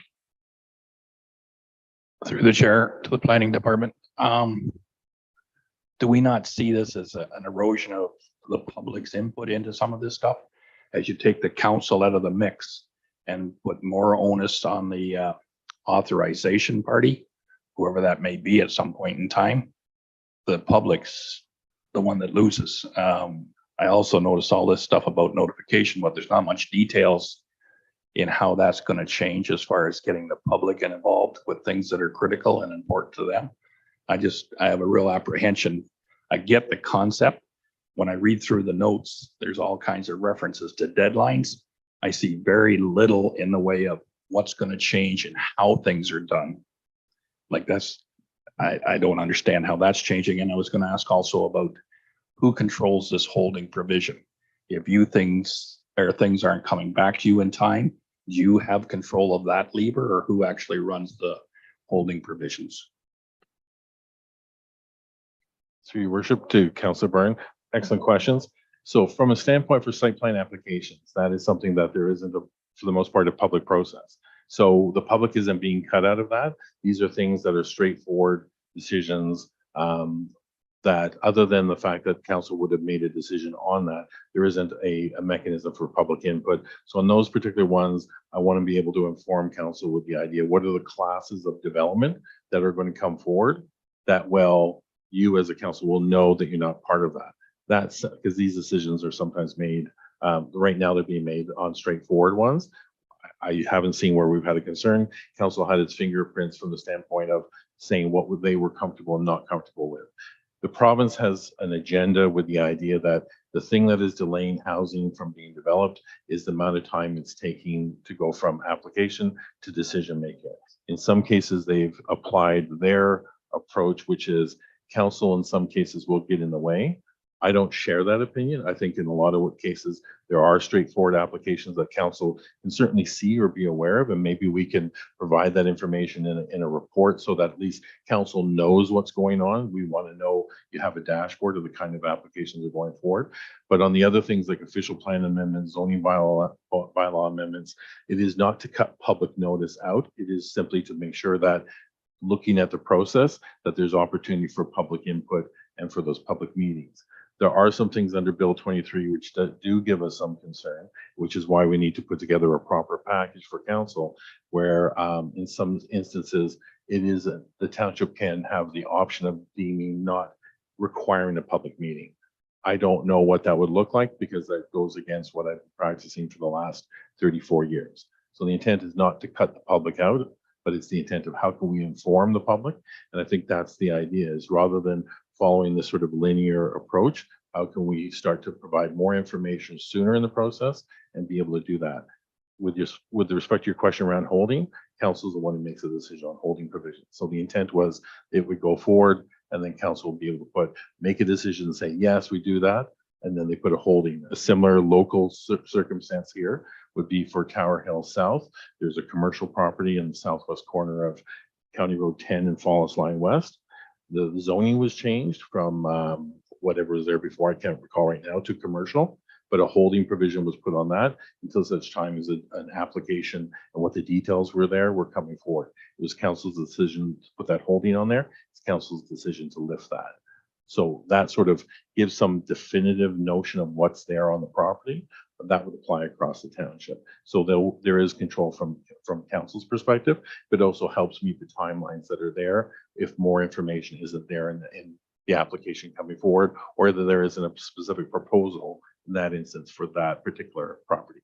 Through the chair to the planning department. Do we not see this as an erosion of the public's input into some of this stuff? As you take the council out of the mix and put more onus on the authorization party, whoever that may be at some point in time, the public's the one that loses. I also noticed all this stuff about notification, but there's not much details in how that's going to change as far as getting the public involved with things that are critical and important to them. I have a real apprehension. I get the concept, when I read through the notes, there's all kinds of references to deadlines. I see very little in the way of what's going to change and how things are done. Like I don't understand how that's changing. And I was going to ask also about who controls this holding provision. If things aren't coming back to you in time, do you have control of that lever, or who actually runs the holding provisions? Through your worship to Councillor Byrne, excellent questions. So from a standpoint for site plan applications, that is something that there isn't, for the most part, a public process. So the public isn't being cut out of that. These are things that are straightforward decisions, that other than the fact that council would have made a decision on that, there isn't a mechanism for public input. So on those particular ones, I want to be able to inform council with the idea, what are the classes of development that are going to come forward that you as a council will know that you're not part of that. That's because these decisions are sometimes made, right now they're being made on straightforward ones. I haven't seen where we've had a concern. Council had its fingerprints from the standpoint of saying what they were comfortable and not comfortable with. The province has an agenda with the idea that the thing that is delaying housing from being developed is the amount of time it's taking to go from application to decision making. In some cases, they've applied their approach, which is council in some cases will get in the way. I don't share that opinion. I think in a lot of cases, there are straightforward applications that council can certainly see or be aware of, and maybe we can provide that information in a report so that at least council knows what's going on. We want to know you have a dashboard of the kind of applications that are going forward. But on the other things like official plan amendments, zoning bylaw amendments, it is not to cut public notice out. It is simply to make sure that looking at the process, that there's opportunity for public input and for those public meetings. There are some things under Bill 23 which do give us some concern, which is why we need to put together a proper package for council where in some instances it is the township can have the option of deeming not requiring a public meeting. I don't know what that would look like because that goes against what I've been practicing for the last 34 years. So the intent is not to cut the public out, but it's the intent of how can we inform the public? And I think that's the idea, is rather than following this sort of linear approach, how can we start to provide more information sooner in the process and be able to do that? With respect to your question around holding, council is the one who makes a decision on holding provisions. So the intent was it would go forward and then council will be able to make a decision and say, yes, we do that. And then they put a holding. A similar local circumstance here would be for Tower Hill South. There's a commercial property in the southwest corner of County Road 10 and Falls Line West. The zoning was changed from whatever was there before, I can't recall right now, to commercial, but a holding provision was put on that until such time as an application and what the details were there were coming forward. It was council's decision to put that holding on there. It's council's decision to lift that. So that sort of gives some definitive notion of what's there on the property, but that would apply across the township. So there is control from council's perspective, but also helps meet the timelines that are there if more information isn't there in the application coming forward, or whether there isn't a specific proposal in that instance for that particular property.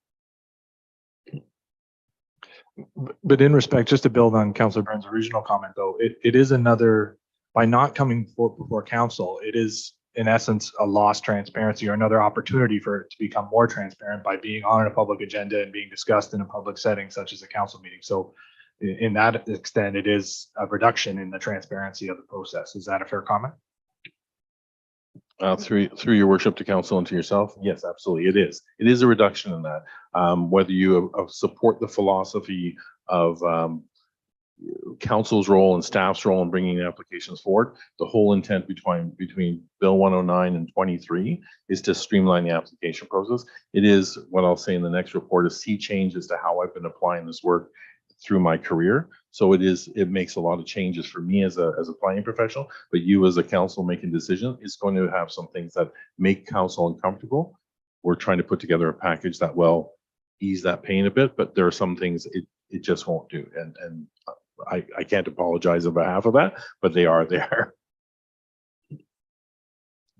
But in respect, just to build on Councillor Burns' original comment, though, it is another, by not coming before council, it is in essence a lost transparency or another opportunity for it to become more transparent by being on a public agenda and being discussed in a public setting such as a council meeting. So in that extent, it is a reduction in the transparency of the process. Is that a fair comment? Through your worship to council and to yourself, yes, absolutely, it is. It is a reduction in that. Whether you support the philosophy of council's role and staff's role in bringing applications forward, the whole intent between Bill 109 and 23 is to streamline the application process. It is what I'll say in the next report, a sea change as to how I've been applying this work through my career. So it makes a lot of changes for me as a planning professional, but you as a council making decisions, it's going to have some things that make council uncomfortable. We're trying to put together a package that will ease that pain a bit, but there are some things it just won't do. And I can't apologize on behalf of that, but they are there.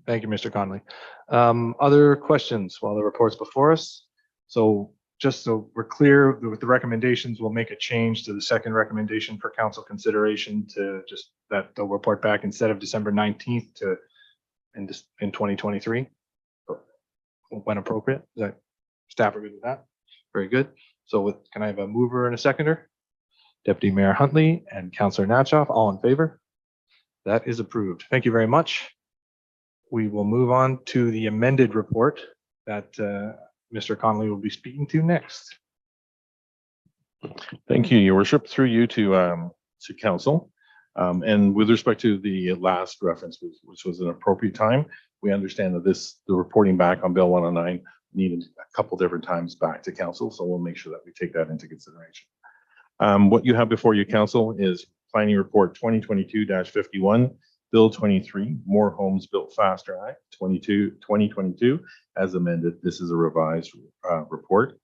Thank you, Mr. Conley. Other questions while the report's before us? So just so we're clear with the recommendations, we'll make a change to the second recommendation for council consideration to just that they'll report back instead of December 19th to in 2023. when appropriate. Is that staff are good with that? Very good. So can I have a mover and a seconder? Deputy Mayor Huntley and Councillor Natchoff, all in favor? That is approved. Thank you very much. We will move on to the amended report that Mr. Connolly will be speaking to next. Thank you, Your Worship. Through you to council. And with respect to the last reference, which was an appropriate time, we understand that the reporting back on Bill 109 needed a couple different times back to council. So we'll make sure that we take that into consideration. What you have before you, council, is Planning Report 2022-51, Bill 23, More Homes Built Faster Act 2022, as amended. This is a revised report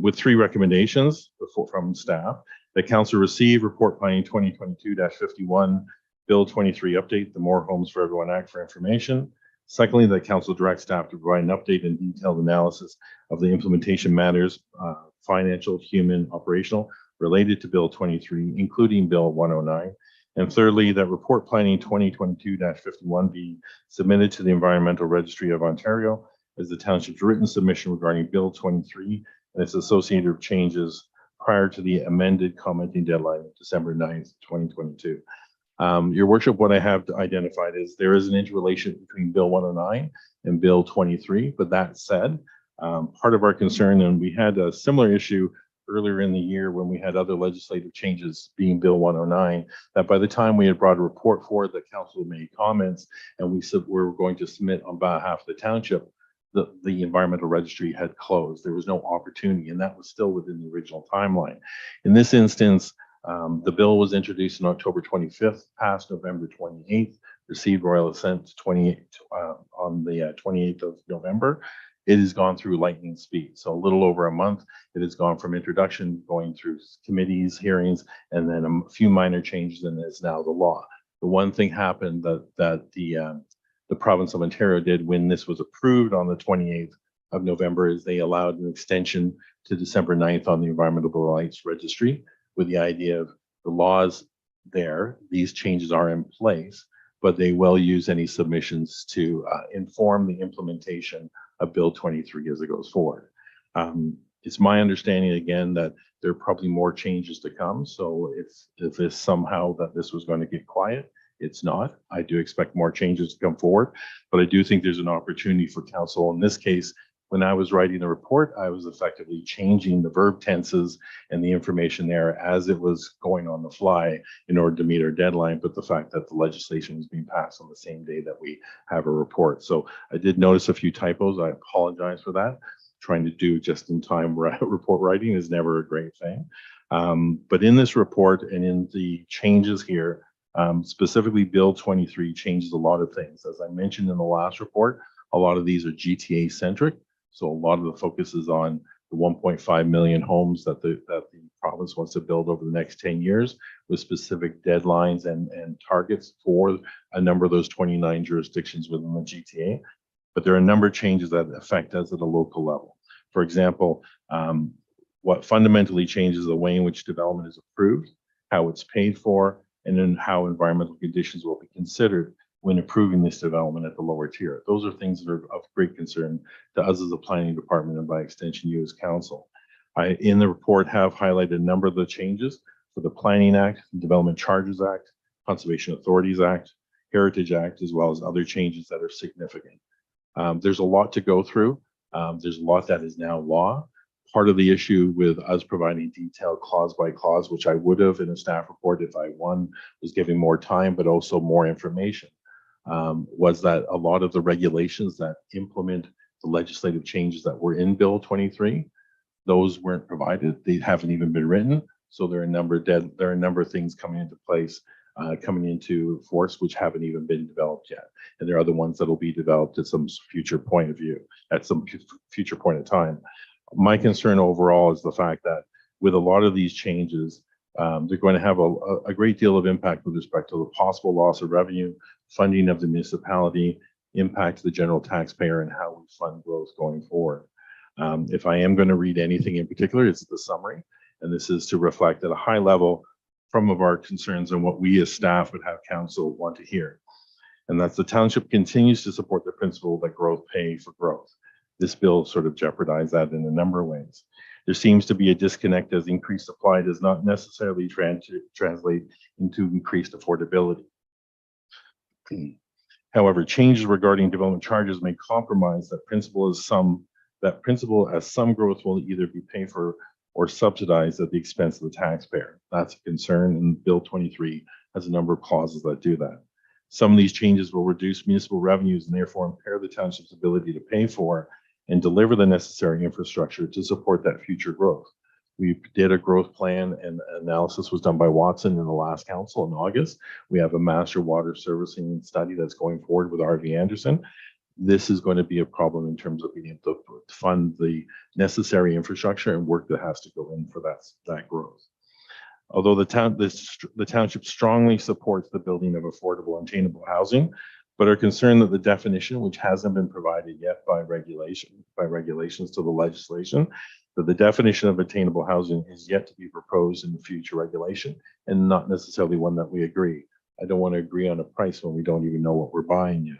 with 3 recommendations from staff. The council receive Report Planning 2022-51, Bill 23 update, the More Homes for Everyone Act for information. Secondly, the council directs staff to provide an update and detailed analysis of the implementation matters, financial, human, operational, related to Bill 23, including Bill 109. And thirdly, that Report Planning 2022-51 be submitted to the Environmental Registry of Ontario as the township's written submission regarding Bill 23 and its associated changes prior to the amended commenting deadline of December 9th, 2022. Your Worship, what I have identified is there is an interrelation between Bill 109 and Bill 23, but that said, part of our concern, and we had a similar issue earlier in the year when we had other legislative changes being Bill 109, that by the time we had brought a report forward, the council made comments and we said we were going to submit on behalf of the township, the environmental registry had closed. There was no opportunity, and that was still within the original timeline. In this instance, the bill was introduced on October 25th, passed November 28th, received royal assent on the 28th of November. It has gone through lightning speed. So a little over a month, it has gone from introduction, going through committees, hearings, and then a few minor changes, and it's now the law. The one thing happened that the province of Ontario did when this was approved on the 28th of November is they allowed an extension to December 9th on the Environmental Rights Registry with the idea of the laws there, these changes are in place, but they will use any submissions to inform the implementation of Bill 23 as it goes forward. It's my understanding again that there are probably more changes to come. So if this somehow that this was going to get quiet, it's not. I do expect more changes to come forward, but I do think there's an opportunity for council. In this case, when I was writing the report, I was effectively changing the verb tenses and the information there as it was going on the fly in order to meet our deadline. But the fact that the legislation was being passed on the same day that we have a report. So I did notice a few typos. I apologize for that. Trying to do just in time report writing is never a great thing. But in this report and in the changes here, specifically Bill 23 changes a lot of things. As I mentioned in the last report, a lot of these are GTA centric. So a lot of the focus is on the 1.5 million homes that the province wants to build over the next 10 years with specific deadlines and targets for a number of those 29 jurisdictions within the GTA. But there are a number of changes that affect us at a local level. For example, what fundamentally changes the way in which development is approved, how it's paid for, and then how environmental conditions will be considered when approving this development at the lower tier. Those are things that are of great concern to us as a planning department and by extension you as council. I, in the report, have highlighted a number of the changes for the Planning Act, Development Charges Act, Conservation Authorities Act, Heritage Act, as well as other changes that are significant. There's a lot to go through. There's a lot that is now law. Part of the issue with us providing detailed clause by clause, which I would have in a staff report if I was giving more time, but also more information, was that a lot of the regulations that implement the legislative changes that were in Bill 23, those weren't provided. They haven't even been written. So there are a number of things coming into place, coming into force, which haven't even been developed yet. And there are other ones that will be developed at some future point of view, at some future point of time. My concern overall is the fact that with a lot of these changes, they're going to have a great deal of impact with respect to the possible loss of revenue, funding of the municipality, impact to the general taxpayer, and how we fund growth going forward. If I am going to read anything in particular, it's the summary, and this is to reflect at a high level some of our concerns and what we as staff would have council want to hear. And that's the township continues to support the principle that growth pay for growth. This bill sort of jeopardized that in a number of ways. There seems to be a disconnect as increased supply does not necessarily translate into increased affordability. However, changes regarding development charges may compromise that principle as some growth will either be paid for or subsidized at the expense of the taxpayer. That's a concern, and Bill 23 has a number of clauses that do that. Some of these changes will reduce municipal revenues and therefore impair the township's ability to pay for and deliver the necessary infrastructure to support that future growth. We did a growth plan, and analysis was done by Watson in the last council in August. We have a master water servicing study that's going forward with RV Anderson. This is going to be a problem in terms of being able to fund the necessary infrastructure and work that has to go in for that growth. Although the township strongly supports the building of affordable and attainable housing, but are concerned that the definition, which hasn't been provided yet by regulations to the legislation, that the definition of attainable housing is yet to be proposed in the future regulation and not necessarily one that we agree. I don't want to agree on a price when we don't even know what we're buying yet.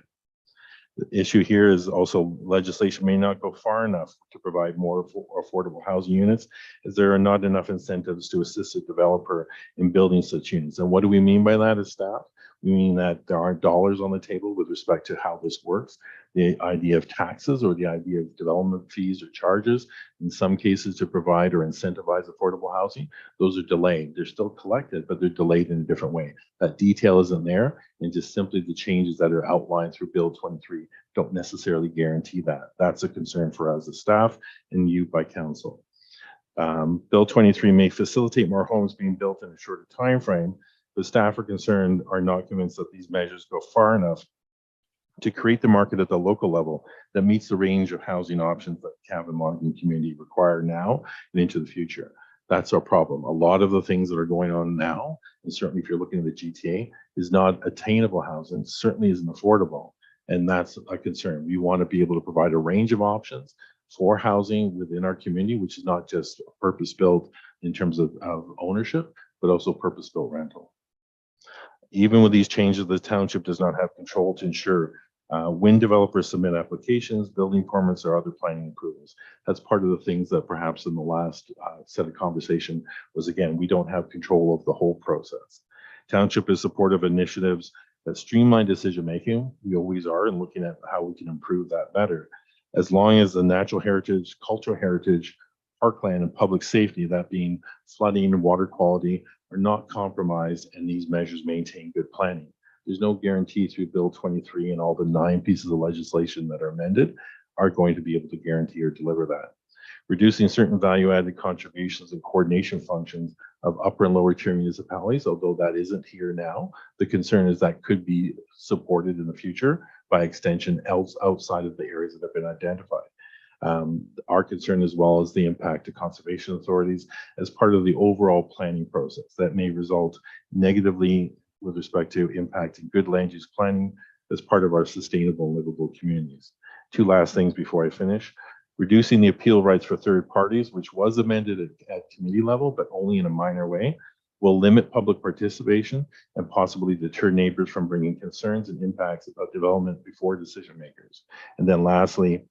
The issue here is also legislation may not go far enough to provide more affordable housing units, as there are not enough incentives to assist a developer in building such units. And what do we mean by that as staff? We mean that there aren't dollars on the table with respect to how this works. The idea of taxes or the idea of development fees or charges, in some cases to provide or incentivize affordable housing, those are delayed. They're still collected, but they're delayed in a different way. That detail isn't there, and just simply the changes that are outlined through Bill 23 don't necessarily guarantee that. That's a concern for us as staff and you by council. Bill 23 may facilitate more homes being built in a shorter time frame, but staff are not convinced that these measures go far enough to create the market at the local level that meets the range of housing options that Cavan Monaghan community require now and into the future. That's our problem. A lot of the things that are going on now, and certainly if you're looking at the GTA, is not attainable housing, certainly isn't affordable. And that's a concern. We want to be able to provide a range of options for housing within our community, which is not just purpose-built in terms of ownership, but also purpose-built rental. Even with these changes, the township does not have control to ensure when developers submit applications, building permits, or other planning improvements. That's part of the things that perhaps in the last set of conversation was, again, we don't have control of the whole process. Township is supportive of initiatives that streamline decision-making. We always are, and looking at how we can improve that better. As long as the natural heritage, cultural heritage, parkland, and public safety, that being flooding and water quality, are not compromised, and these measures maintain good planning. There's no guarantee through Bill 23 and all the 9 pieces of legislation that are amended are going to be able to guarantee or deliver that. Reducing certain value-added contributions and coordination functions of upper and lower tier municipalities, although that isn't here now, the concern is that could be supported in the future by extension outside of the areas that have been identified. Our concern as well is the impact to conservation authorities as part of the overall planning process that may result negatively with respect to impacting good land use planning as part of our sustainable and livable communities. 2 last things before I finish. Reducing the appeal rights for third parties, which was amended at committee level, but only in a minor way, will limit public participation and possibly deter neighbors from bringing concerns and impacts of development before decision makers. And then lastly,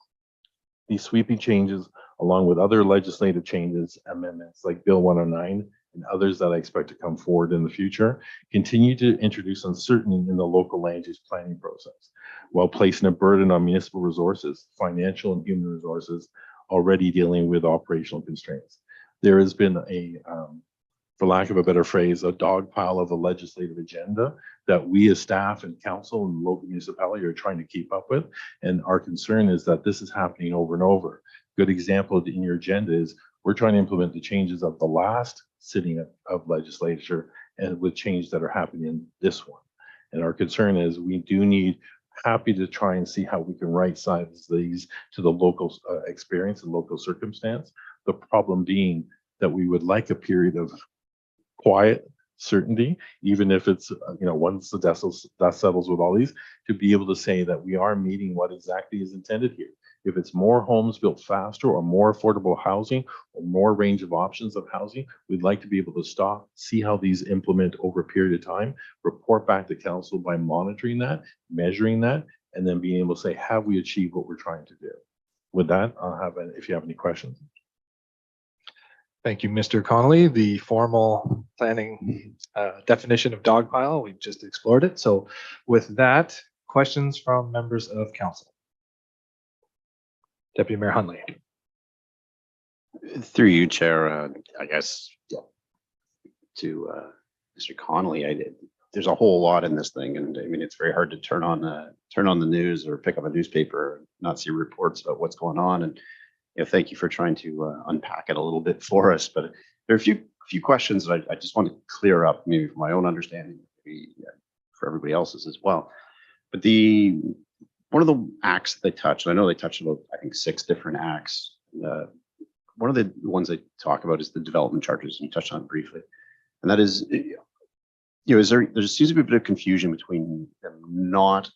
these sweeping changes, along with other legislative changes, amendments like Bill 109 and others that I expect to come forward in the future, continue to introduce uncertainty in the local land use planning process, while placing a burden on municipal resources, financial and human resources, already dealing with operational constraints. There has been a, for lack of a better phrase, a dog pile of a legislative agenda that we as staff and council and local municipality are trying to keep up with. And our concern is that this is happening over and over. Good example in your agenda is we're trying to implement the changes of the last sitting of legislature and with changes that are happening in this one. And our concern is we do need, happy to try and see how we can right size these to the local experience and local circumstance. The problem being that we would like a period of quiet certainty, even if it's, once the dust settles with all these, to be able to say that we are meeting what exactly is intended here. If it's more homes built faster or more affordable housing or more range of options of housing, we'd like to be able to stop, see how these implement over a period of time, report back to council by monitoring that, measuring that, and then being able to say, have we achieved what we're trying to do? with that, I'll have, if you have any questions. Thank you, Mr. Connolly. The formal planning definition of dog pile, we've just explored it. So with that, questions from members of council? Deputy Mayor Hunley. Through you, Chair, I guess to Mr. Connolly, there's a whole lot in this thing, and I mean it's very hard to turn on the news or pick up a newspaper and not see reports about what's going on. And thank you for trying to unpack it a little bit for us. But there are a few questions that I just want to clear up, maybe from my own understanding, maybe for everybody else's as well. But one of the acts that they touched, and I know they touched about I think 6 different acts. One of the ones they talk about is the development charges, and you touched on it briefly, and that is, there seems to be a bit of confusion between them not,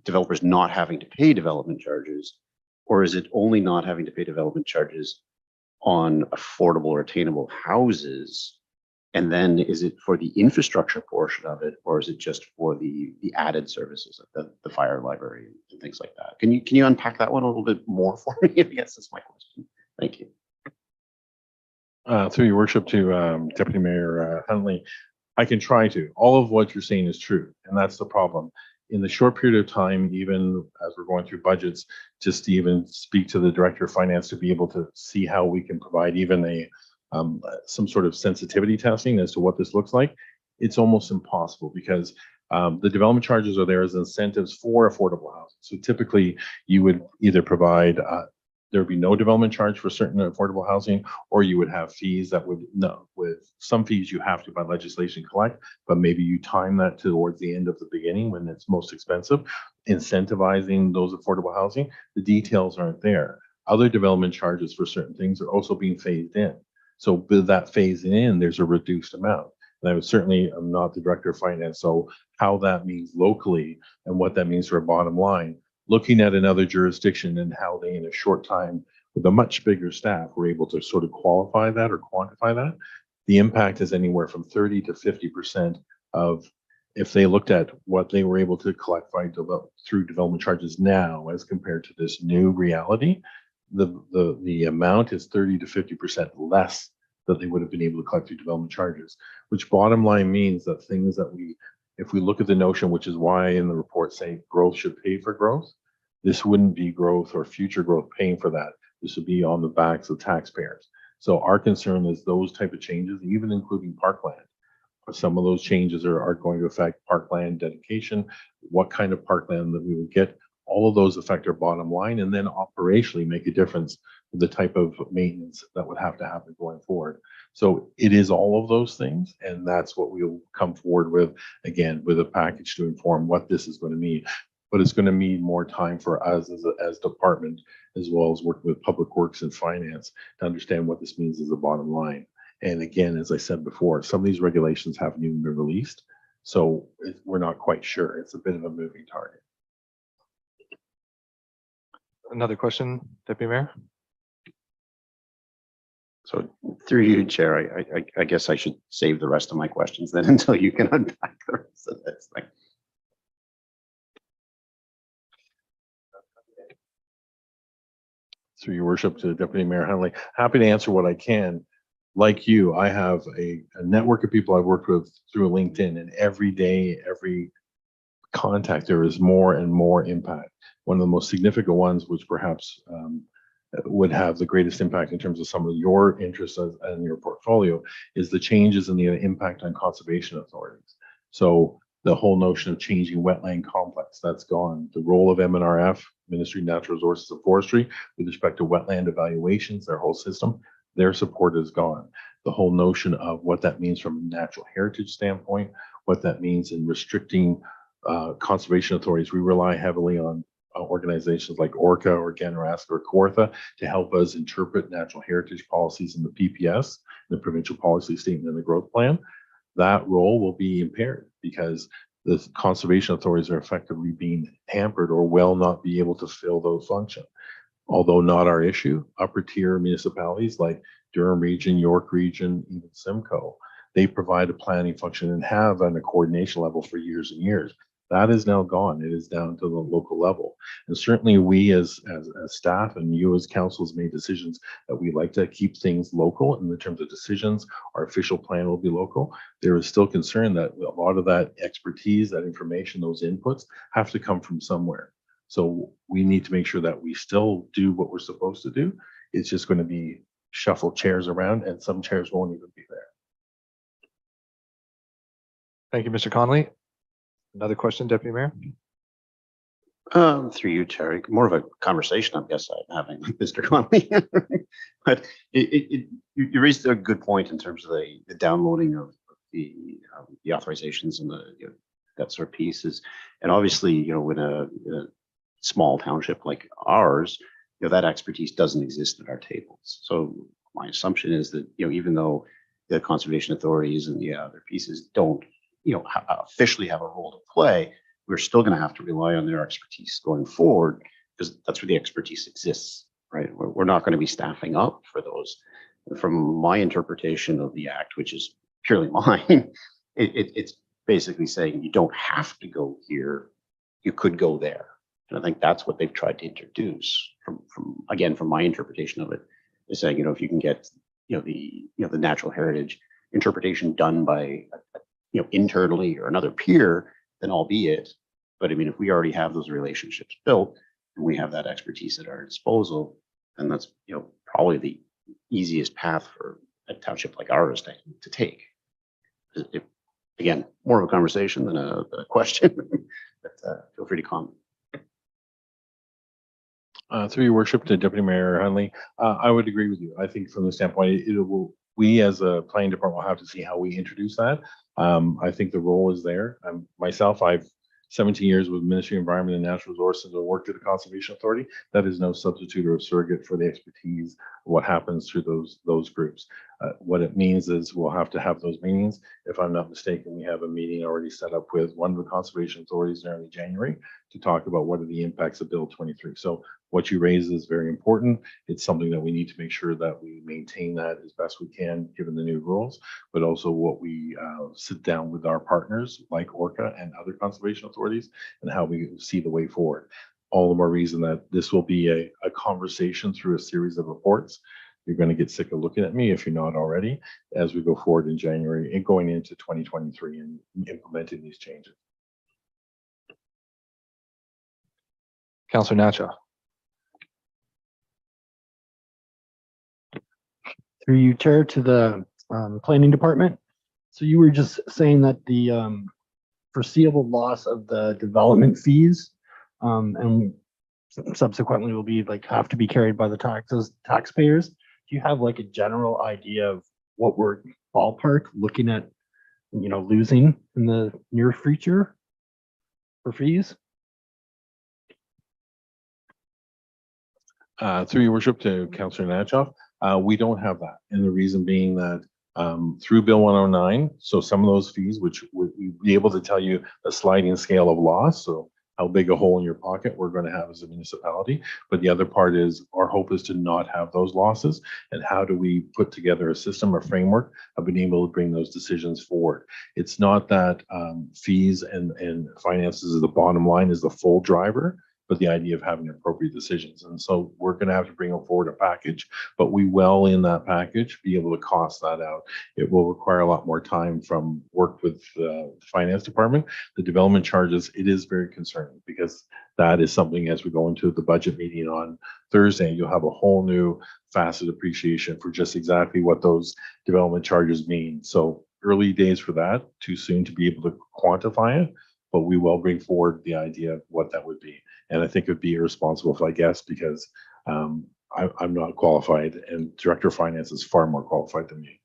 developers not having to pay development charges, or is it only not having to pay development charges on affordable or attainable houses? And then is it for the infrastructure portion of it, or is it just for the added services, like the fire library and things like that? Can you unpack that one a little bit more for me? I guess that's my question. Thank you. Through your worship to Deputy Mayor Hunley, I can try to. All of what you're saying is true, and that's the problem. In the short period of time, even as we're going through budgets, just to even speak to the Director of Finance to be able to see how we can provide even some sort of sensitivity testing as to what this looks like, it's almost impossible because the development charges are there as incentives for affordable housing. So typically you would either provide, there would be no development charge for certain affordable housing, or you would have fees that would, no, with some fees you have to by legislation collect, but maybe you time that towards the end of the beginning when it's most expensive, incentivizing those affordable housing. The details aren't there. Other development charges for certain things are also being phased in. So with that phasing in, there's a reduced amount. And I would certainly, I'm not the Director of Finance, so how that means locally and what that means for a bottom line, looking at another jurisdiction and how they, in a short time, with a much bigger staff, were able to sort of qualify that or quantify that. The impact is anywhere from 30 to 50% of, if they looked at what they were able to collect through development charges now as compared to this new reality, the amount is 30 to 50% less that they would have been able to collect through development charges, which bottom line means that things that if we look at the notion, which is why in the report saying growth should pay for growth, this wouldn't be growth or future growth paying for that. This would be on the backs of taxpayers. So our concern is those type of changes, even including parkland. Some of those changes are going to affect parkland dedication, what kind of parkland that we would get. All of those affect our bottom line and then operationally make a difference with the type of maintenance that would have to happen going forward. So it is all of those things, and that's what we'll come forward with, again, with a package to inform what this is going to mean. But it's going to mean more time for us as department, as well as working with Public Works and Finance to understand what this means as a bottom line. And again, as I said before, some of these regulations haven't even been released, so we're not quite sure. It's a bit of a moving target. Another question, Deputy Mayor? So through you, Chair, I guess I should save the rest of my questions then until you can unpack the rest of this thing. Through your worship to Deputy Mayor Hunley, happy to answer what I can. Like you, I have a network of people I've worked with through LinkedIn, and every day, every contact, there is more and more impact. One of the most significant ones, which perhaps would have the greatest impact in terms of some of your interests and your portfolio, is the changes in the impact on conservation authorities. So the whole notion of changing wetland complex, that's gone. The role of MNRF, Ministry of Natural Resources and Forestry, with respect to wetland evaluations, their whole system, their support is gone. The whole notion of what that means from a natural heritage standpoint, what that means in restricting conservation authorities. We rely heavily on organizations like ORCA or Ganaraska or Kawartha to help us interpret natural heritage policies in the PPS, the provincial policy statement and the growth plan. That role will be impaired because the conservation authorities are effectively being hampered or will not be able to fill those functions. Although not our issue, upper tier municipalities like Durham Region, York Region, even Simcoe, they provide a planning function and have on a coordination level for years and years. That is now gone. It is down to the local level. And certainly we as staff and you as councils made decisions that we like to keep things local in the terms of decisions. Our official plan will be local. There is still concern that a lot of that expertise, that information, those inputs have to come from somewhere. So we need to make sure that we still do what we're supposed to do. It's just going to be shuffle chairs around and some chairs won't even be there. Thank you, Mr. Connolly. Another question, Deputy Mayor? Through you, Chair, more of a conversation, I guess I'm having with Mr. Conley. But you raised a good point in terms of the downloading of the authorizations and that sort of pieces. And obviously, in a small township like ours, that expertise doesn't exist at our tables. So my assumption is that, even though the conservation authorities and the other pieces don't, officially have a role to play, we're still going to have to rely on their expertise going forward because that's where the expertise exists, right? We're not going to be staffing up for those. From my interpretation of the act, which is purely mine, it's basically saying you don't have to go here, you could go there. And I think that's what they've tried to introduce from my interpretation of it, is saying, if you can get, the natural heritage interpretation done by, internally or another peer, then albeit, but I mean, if we already have those relationships built and we have that expertise at our disposal, then that's, probably the easiest path for a township like ours to take. Again, more of a conversation than a question, but feel free to comment. Through your worship to Deputy Mayor Hunley, I would agree with you. I think from the standpoint, we as a planning department will have to see how we introduce that. I think the role is there. Myself, I've 17 years with Ministry of Environment and Natural Resources. I worked at the Conservation Authority. That is no substitute or surrogate for the expertise of what happens through those groups. What it means is we'll have to have those meetings. If I'm not mistaken, we have a meeting already set up with one of the conservation authorities in early January to talk about what are the impacts of Bill 23. So what you raise is very important. It's something that we need to make sure that we maintain that as best we can, given the new rules, but also what we sit down with our partners like Orca and other conservation authorities and how we see the way forward. All the more reason that this will be a conversation through a series of reports. You're going to get sick of looking at me if you're not already, as we go forward in January and going into 2023 and implementing these changes. Councillor Natcha. Through you, Chair, to the planning department. So you were just saying that the foreseeable loss of the development fees and subsequently will be have to be carried by the taxpayers. Do you have a general idea of what we're ballpark looking at, losing in the near future for fees? Through your worship to Councillor Natchoff, we don't have that. And the reason being that through Bill 109, so some of those fees, which we'd be able to tell you a sliding scale of loss, so how big a hole in your pocket we're going to have as a municipality. But the other part is our hope is to not have those losses. And how do we put together a system or framework of being able to bring those decisions forward? It's not that fees and finances is the bottom line is the full driver, but the idea of having appropriate decisions. And so we're going to have to bring forward a package, but we will in that package be able to cost that out. It will require a lot more time from work with the finance department. The development charges, it is very concerning because that is something as we go into the budget meeting on Thursday, you'll have a whole new facet appreciation for just exactly what those development charges mean. So early days for that, too soon to be able to quantify it, but we will bring forward the idea of what that would be. And I think it would be irresponsible if I guess, because I'm not qualified and Director of Finance is far more qualified than me.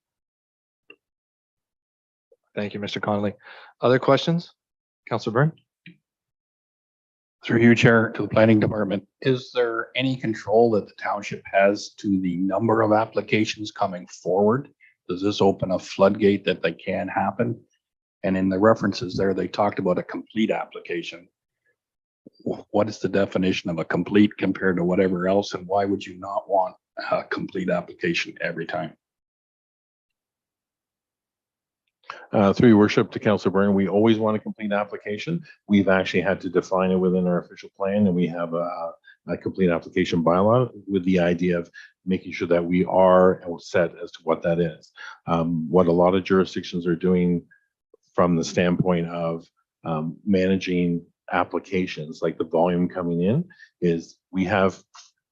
Thank you, Mr. Connolly. Other questions? Councillor Byrne? Through you, Chair, to the planning department, is there any control that the township has to the number of applications coming forward? Does this open a floodgate that they can happen? And in the references there, they talked about a complete application. What is the definition of a complete compared to whatever else? And why would you not want a complete application every time? Through your worship to Councillor Byrne, we always want a complete application. We've actually had to define it within our official plan, and we have a complete application bylaw with the idea of making sure that we are set as to what that is. What a lot of jurisdictions are doing from the standpoint of managing applications, like the volume coming in, is we have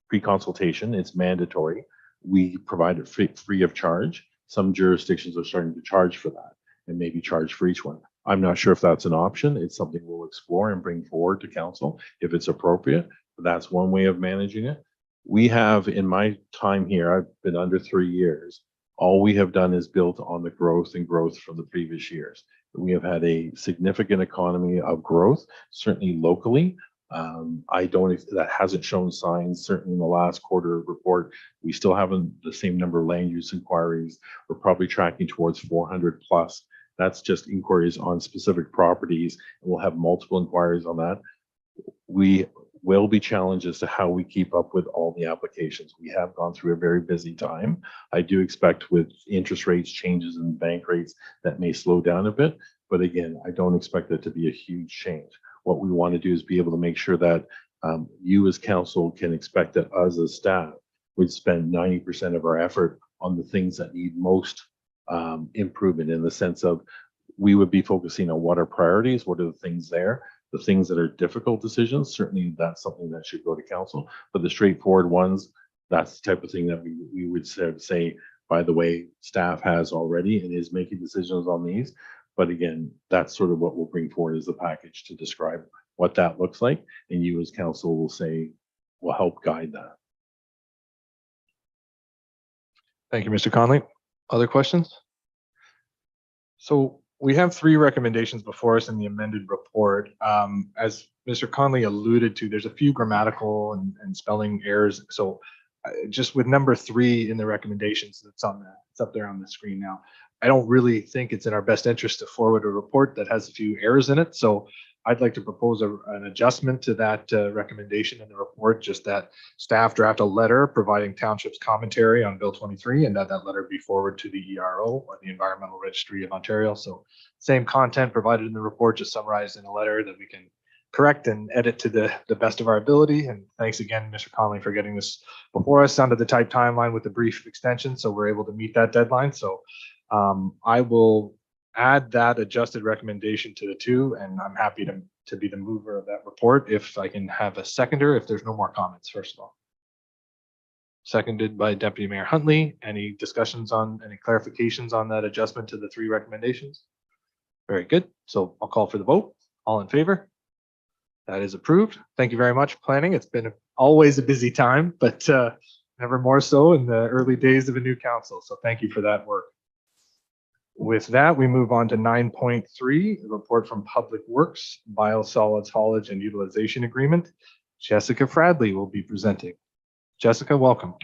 pre-consultation, it's mandatory. We provide it free of charge. Some jurisdictions are starting to charge for that and maybe charge for each one. I'm not sure if that's an option. It's something we'll explore and bring forward to council if it's appropriate. But that's one way of managing it. We have, in my time here, I've been under 3 years. All we have done is built on the growth from the previous years. We have had a significant economy of growth, certainly locally. That hasn't shown signs, certainly in the last quarter report. We still haven't the same number of land use inquiries. We're probably tracking towards 400 plus. That's just inquiries on specific properties. And we'll have multiple inquiries on that. We will be challenged as to how we keep up with all the applications. We have gone through a very busy time. I do expect with interest rates, changes in bank rates, that may slow down a bit. But again, I don't expect it to be a huge change. What we want to do is be able to make sure that you as council can expect that us as staff would spend 90% of our effort on the things that need most improvement, in the sense of we would be focusing on what are priorities, what are the things there, the things that are difficult decisions. Certainly that's something that should go to council, but the straightforward ones, that's the type of thing that we would say, by the way, staff has already and is making decisions on these. But again, that's sort of what we'll bring forward as the package to describe what that looks like. And you as council will help guide that. Thank you, Mr. Conley. Other questions? So we have 3 recommendations before us in the amended report. As Mr. Conley alluded to, there's a few grammatical and spelling errors. So just with number 3 in the recommendations, it's up there on the screen now. I don't really think it's in our best interest to forward a report that has a few errors in it. So I'd like to propose an adjustment to that recommendation in the report, just that staff draft a letter providing township's commentary on Bill 23, and that letter be forwarded to the ERO, or the Environmental Registry of Ontario. So same content provided in the report, just summarized in a letter that we can correct and edit to the best of our ability. And thanks again, Mr. Conley, for getting this before us under the tight timeline with the brief extension, so we're able to meet that deadline. So I will add that adjusted recommendation to the 2, and I'm happy to be the mover of that report if I can have a seconder, if there's no more comments, first of all. Seconded by Deputy Mayor Huntley. Any discussions on, any clarifications on that adjustment to the 3 recommendations? Very good. So I'll call for the vote. All in favor? That is approved. Thank you very much, planning. It's been always a busy time, but never more so in the early days of a new council. So thank you for that work. With that, we move on to 9.3, a report from Public Works, Biosolids Haulage and Utilization Agreement. Jessica Fradley will be presenting. Jessica, welcome.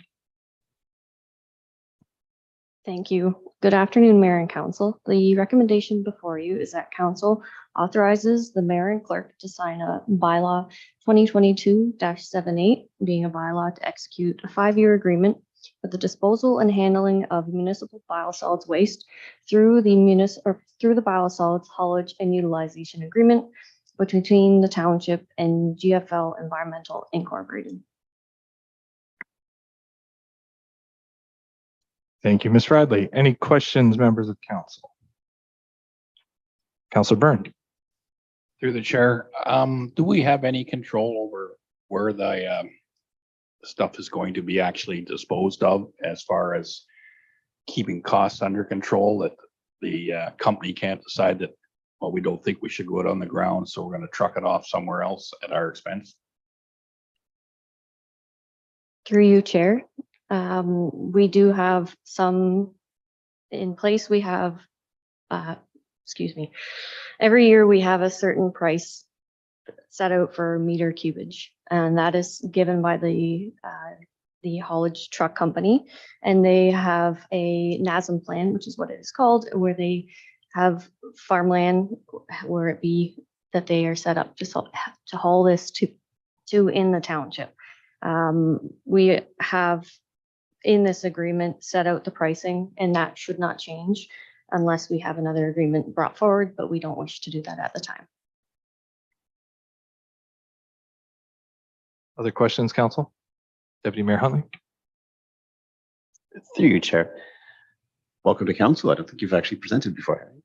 Thank you. Good afternoon, Mayor and Council. The recommendation before you is that Council authorizes the Mayor and Clerk to sign a bylaw 2022-78, being a bylaw to execute a 5-year agreement for the disposal and handling of municipal biosolids waste through the biosolids haulage and utilization agreement between the township and GFL Environmental Incorporated. Thank you, Ms. Fradley. Any questions, members of council? Councilor Byrne. Through the chair, do we have any control over where the stuff is going to be actually disposed of, as far as keeping costs under control, that the company can't decide that, well, we don't think we should go out on the ground, so we're going to truck it off somewhere else at our expense? Through you, Chair. We do have some in place. We have, every year we have a certain price set out for meter cubage, and that is given by the haulage truck company, and they have a NASM plan, which is what it is called, where they have farmland where it be that they are set up to haul this to in the township. We have in this agreement set out the pricing, and that should not change. unless we have another agreement brought forward, but we don't wish to do that at the time. Other questions, council? Deputy Mayor Huntley? Through you, Chair. Welcome to council. I don't think you've actually presented before. have you?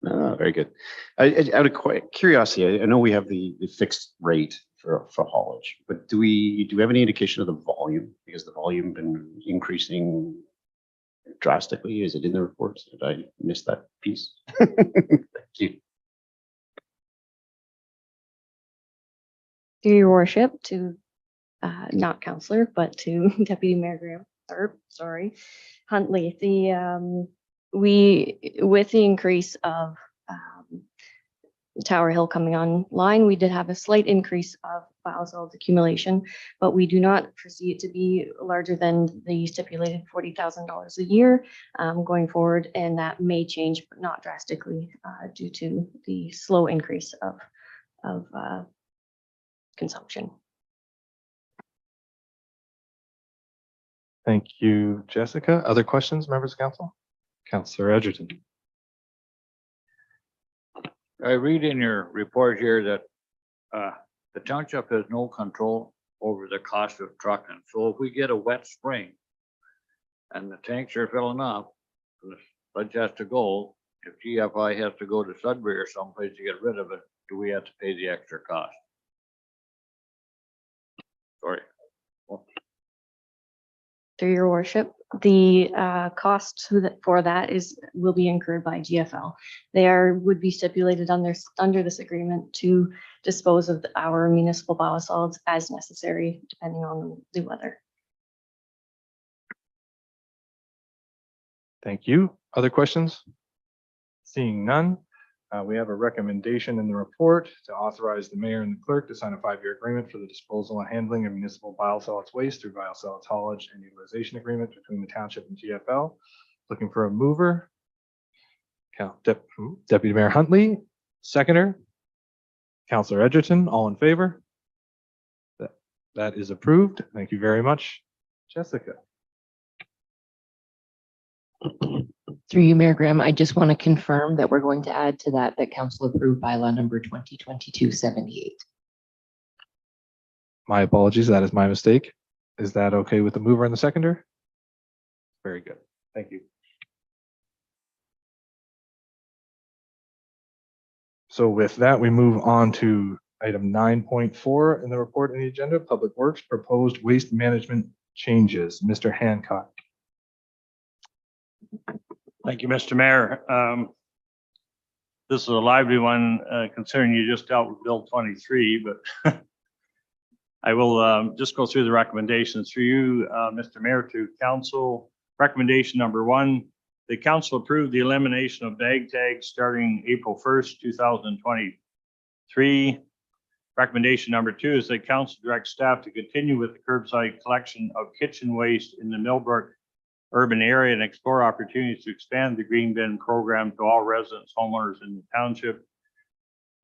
No, very good. Out of curiosity, I know we have the fixed rate for haulage, but do we have any indication of the volume? Because the volume been increasing drastically. Is it in the reports? Did I miss that piece? Thank you. Through your worship to, not counselor, but to Deputy Mayor Graham, or sorry, Huntley, with the increase of Tower Hill coming online, we did have a slight increase of biosolids accumulation, but we do not foresee it to be larger than the stipulated $40,000 a year going forward, and that may change, but not drastically due to the slow increase of consumption. Thank you, Jessica. Other questions, members of council? Councillor Edgerton. I read in your report here that the township has no control over the cost of trucking. So if we get a wet spring and the tanks are filling up, and the sludge has to go, if GFI has to go to Sudbury or someplace to get rid of it, do we have to pay the extra cost? Sorry. Through your worship, the cost for that will be incurred by GFL. They would be stipulated under this agreement to dispose of our municipal biosolids as necessary, depending on the weather. Thank you. Other questions? Seeing none, we have a recommendation in the report to authorize the mayor and the clerk to sign a 5-year agreement for the disposal and handling of municipal biosolids waste through biosolids haulage and utilization agreement between the township and GFL. Looking for a mover. Deputy Mayor Huntley, seconder. Councillor Edgerton, all in favor? That is approved. Thank you very much. Jessica. Through you, Mayor Graham, I just want to confirm that we're going to add to that council approved bylaw number 2022-78. My apologies, that is my mistake. Is that okay with the mover and the seconder? Very good. Thank you. So with that, we move on to item 9.4 in the report in the agenda, Public Works proposed waste management changes. Mr. Hancock. Thank you, Mr. Mayor. This is a lively one, considering you just dealt with Bill 23, but I will just go through the recommendations through you, Mr. Mayor, to council. Recommendation number 1, the council approved the elimination of bag tags starting April 1st, 2023. Recommendation number 2 is that council direct staff to continue with the curbside collection of kitchen waste in the Millbrook urban area and explore opportunities to expand the green bin program to all residents, homeowners in the township.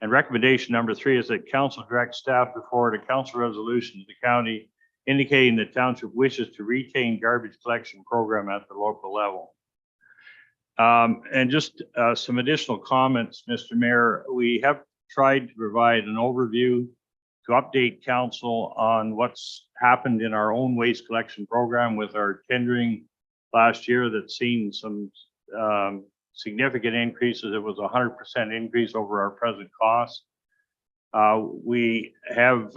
And recommendation number 3 is that council direct staff to forward a council resolution to the county indicating the township wishes to retain garbage collection program at the local level. And just some additional comments, Mr. Mayor. We have tried to provide an overview to update council on what's happened in our own waste collection program with our tendering last year that's seen some significant increases. It was a 100% increase over our present costs. We have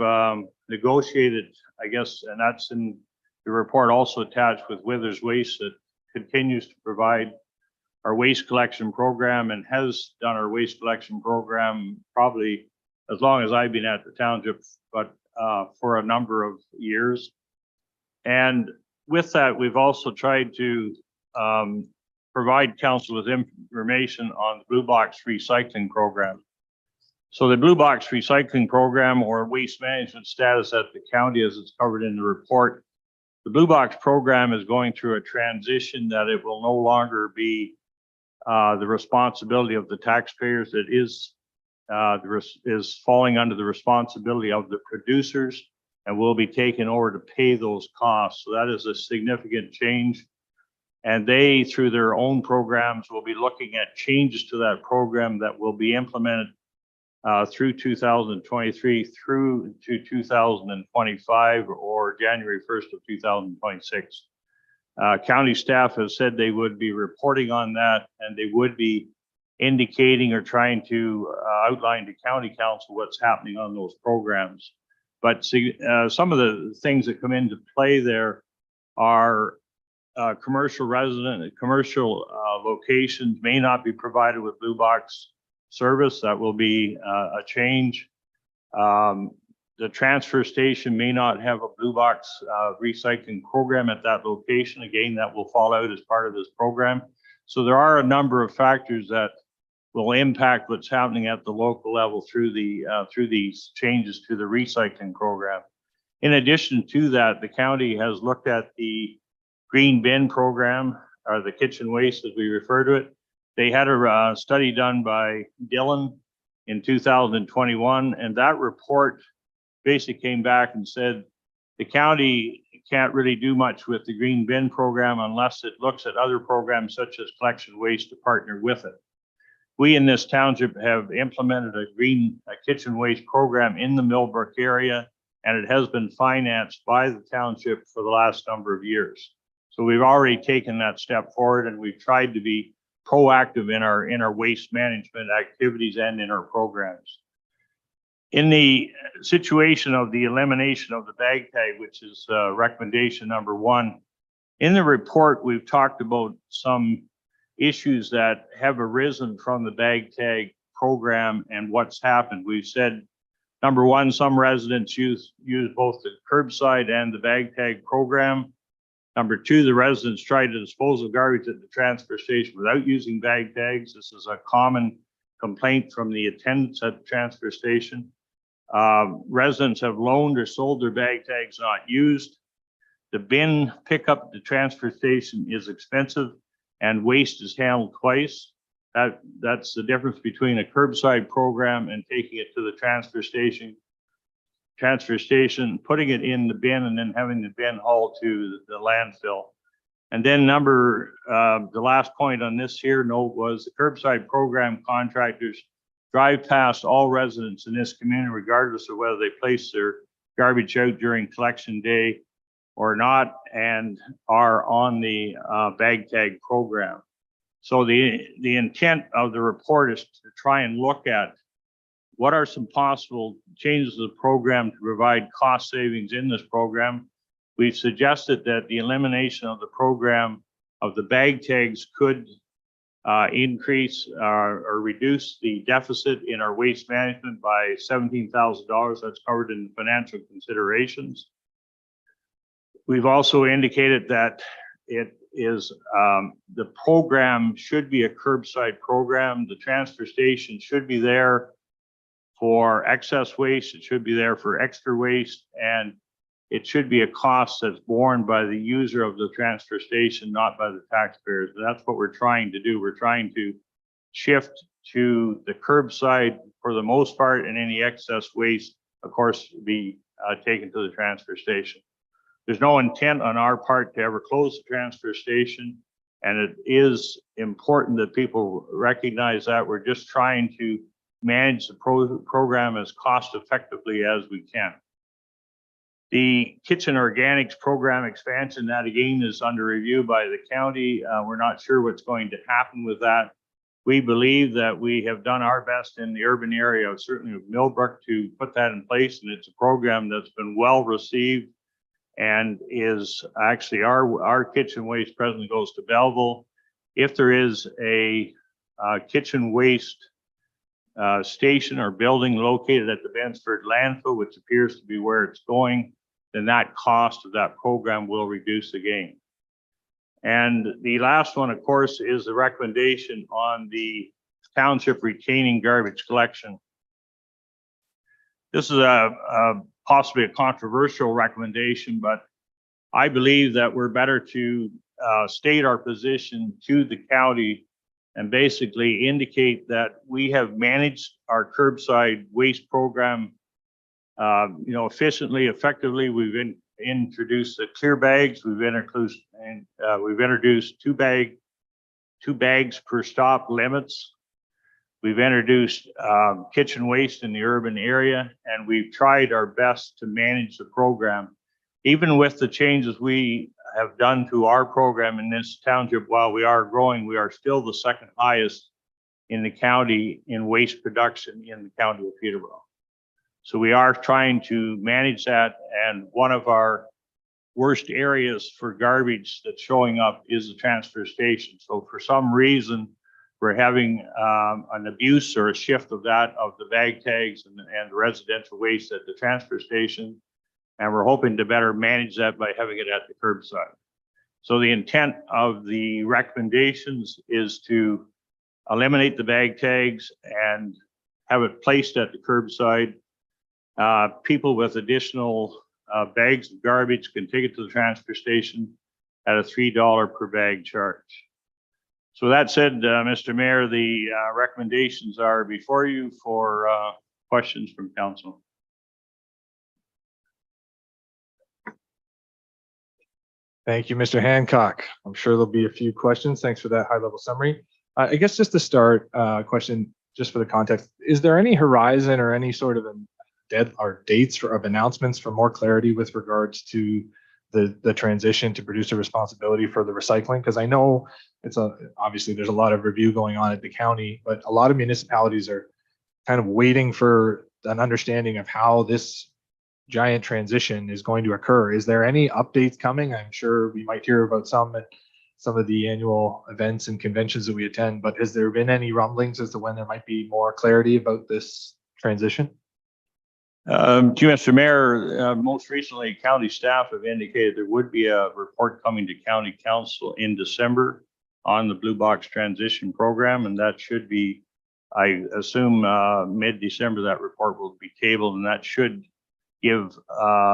negotiated, I guess, and that's in the report also attached with Withers Waste, that continues to provide our waste collection program and has done our waste collection program probably as long as I've been at the township, but for a number of years. And with that, we've also tried to provide council with information on the Blue Box recycling program. So the Blue Box recycling program, or waste management status at the county, as it's covered in the report, the Blue Box program is going through a transition that it will no longer be the responsibility of the taxpayers. It is falling under the responsibility of the producers and will be taken over to pay those costs. So that is a significant change. And they, through their own programs, will be looking at changes to that program that will be implemented through 2023 through to 2025 or January 1st of 2026. County staff has said they would be reporting on that, and they would be indicating or trying to outline to county council what's happening on those programs. But see, some of the things that come into play there are commercial locations may not be provided with blue box service. That will be a change. The transfer station may not have a blue box recycling program at that location. Again, that will fall out as part of this program. So there are a number of factors that will impact what's happening at the local level through these changes to the recycling program. In addition to that, the county has looked at the green bin program, or the kitchen waste as we refer to it. They had a study done by Dillon in 2021, and that report basically came back and said the county can't really do much with the green bin program unless it looks at other programs such as collection waste to partner with it. We in this township have implemented a kitchen waste program in the Millbrook area, and it has been financed by the township for the last number of years. So we've already taken that step forward, and we've tried to be proactive in our waste management activities and in our programs. In the situation of the elimination of the bag tag, which is recommendation number 1, in the report, we've talked about some issues that have arisen from the bag tag program and what's happened. We've said, number 1, some residents use both the curbside and the bag tag program. Number 2, the residents try to dispose of garbage at the transfer station without using bag tags. This is a common complaint from the attendants at the transfer station. Residents have loaned or sold their bag tags not used. The bin pickup at the transfer station is expensive, and waste is handled twice. That's the difference between a curbside program and taking it to the transfer station, putting it in the bin, and then having the bin hauled to the landfill. And then the last point on this here note was the curbside program contractors drive past all residents in this community, regardless of whether they place their garbage out during collection day or not, and are on the bag tag program. So the intent of the report is to try and look at what are some possible changes to the program to provide cost savings in this program. We've suggested that the elimination of the program of the bag tags could increase or reduce the deficit in our waste management by $17,000. That's covered in financial considerations. We've also indicated that it is the program should be a curbside program. The transfer station should be there for excess waste. It should be there for extra waste, and it should be a cost that's borne by the user of the transfer station, not by the taxpayers. And that's what we're trying to do. We're trying to shift to the curbside for the most part, and any excess waste, of course, be taken to the transfer station. There's no intent on our part to ever close the transfer station, and it is important that people recognize that. We're just trying to manage the program as cost effectively as we can. The kitchen organics program expansion, that again is under review by the county. We're not sure what's going to happen with that. We believe that we have done our best in the urban area, certainly of Millbrook, to put that in place, and it's a program that's been well received and is actually our kitchen waste presently goes to Belleville. If there is a kitchen waste station or building located at the Bensford landfill, which appears to be where it's going, then that cost of that program will reduce again. And the last one, of course, is the recommendation on the township retaining garbage collection. This is possibly a controversial recommendation, but I believe that we're better to state our position to the county and basically indicate that we have managed our curbside waste program efficiently, effectively. We've introduced the clear bags. We've introduced two bags per stop limits. We've introduced kitchen waste in the urban area, and we've tried our best to manage the program. Even with the changes we have done to our program in this township, while we are growing, we are still the second highest in the county in waste production in the county of Peterborough. So we are trying to manage that, and one of our worst areas for garbage that's showing up is the transfer station. So for some reason, we're having an abuse or a shift of the bag tags and the residential waste at the transfer station. And we're hoping to better manage that by having it at the curbside. So the intent of the recommendations is to eliminate the bag tags and have it placed at the curbside. People with additional bags of garbage can take it to the transfer station at a $3 per bag charge. So that said, Mr. Mayor, the recommendations are before you for questions from council. Thank you, Mr. Hancock. I'm sure there'll be a few questions. Thanks for that high-level summary. I guess just to start, question just for the context, is there any horizon or any sort of dates of announcements for more clarity with regards to the transition to producer responsibility for the recycling? Because I know obviously there's a lot of review going on at the county, but a lot of municipalities are kind of waiting for an understanding of how this giant transition is going to occur. Is there any updates coming? I'm sure we might hear about some at some of the annual events and conventions that we attend, but has there been any rumblings as to when there might be more clarity about this transition? To you, Mr. Mayor, most recently, county staff have indicated there would be a report coming to county council in December on the Blue Box transition program, and that should be, I assume, mid-December, that report will be tabled, and that should give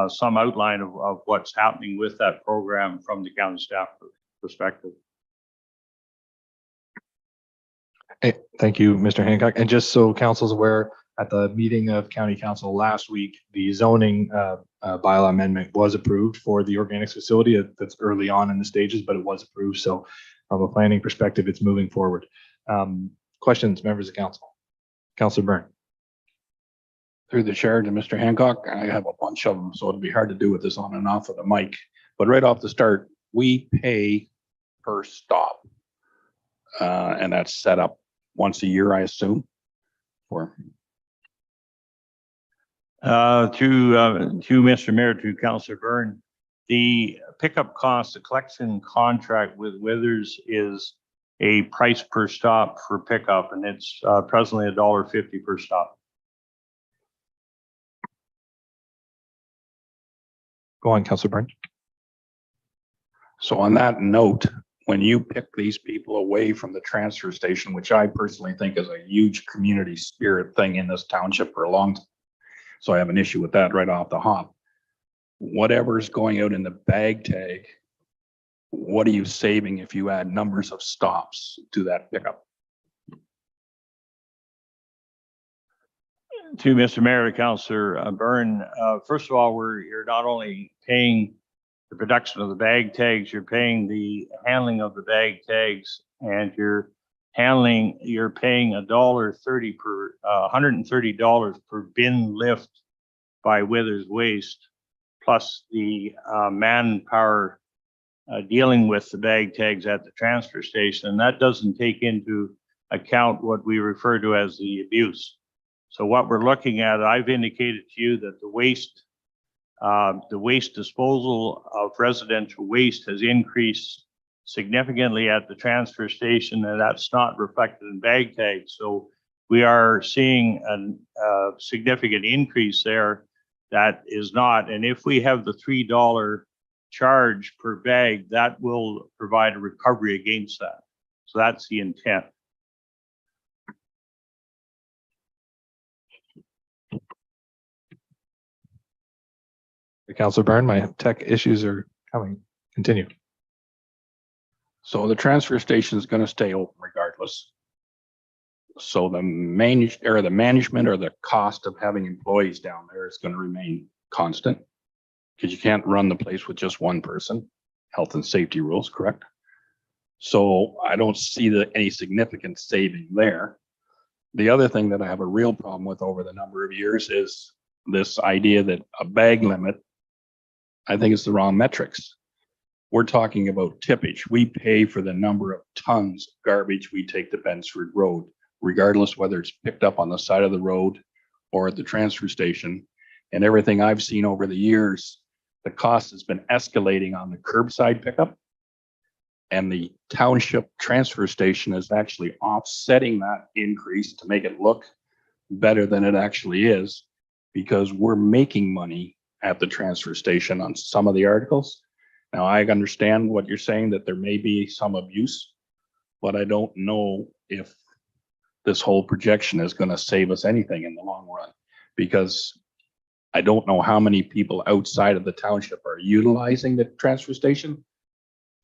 some outline of what's happening with that program from the county staff perspective. Hey, thank you, Mr. Hancock. And just so council's aware, at the meeting of county council last week, the zoning bylaw amendment was approved for the organics facility. That's early on in the stages, but it was approved. So from a planning perspective, it's moving forward. Questions, members of council? Councilor Byrne. Through the chair to Mr. Hancock, I have a bunch of them, so it'll be hard to do with this on and off of the mic. But right off the start, we pay per stop. And that's set up once a year, I assume, for. To Mr. Mayor, to Councilor Byrne, the pickup cost, the collection contract with Withers is a price per stop for pickup, and it's presently $1.50 per stop. Go on, Councilor Byrne. So on that note, when you pick these people away from the transfer station, which I personally think is a huge community spirit thing in this township for a long time, so I have an issue with that right off the hop. Whatever's going out in the bag tag, what are you saving if you add numbers of stops to that pickup? To Mr. Mayor, to Councilor Byrne, first of all, you're not only paying the production of the bag tags, you're paying the handling of the bag tags, and you're paying $130 per $130 per bin lift by Withers Waste, plus the manpower dealing with the bag tags at the transfer station. And that doesn't take into account what we refer to as the abuse. So what we're looking at, I've indicated to you that the waste disposal of residential waste has increased significantly at the transfer station, and that's not reflected in bag tags. So we are seeing a significant increase there that is not. And if we have the $3 charge per bag, that will provide a recovery against that. So that's the intent. Councilor Byrne, my tech issues are coming. Continue. So the transfer station is going to stay open regardless. So the management or the cost of having employees down there is going to remain constant. Because you can't run the place with just one person, health and safety rules, correct? So I don't see any significant saving there. The other thing that I have a real problem with over the number of years is this idea that a bag limit, I think it's the wrong metrics. We're talking about tippage. We pay for the number of tons of garbage we take to Bensford Road, regardless whether it's picked up on the side of the road or at the transfer station. And everything I've seen over the years, the cost has been escalating on the curbside pickup. And the township transfer station is actually offsetting that increase to make it look better than it actually is, because we're making money at the transfer station on some of the articles. Now, I understand what you're saying, that there may be some abuse, but I don't know if this whole projection is going to save us anything in the long run, because I don't know how many people outside of the township are utilizing the transfer station.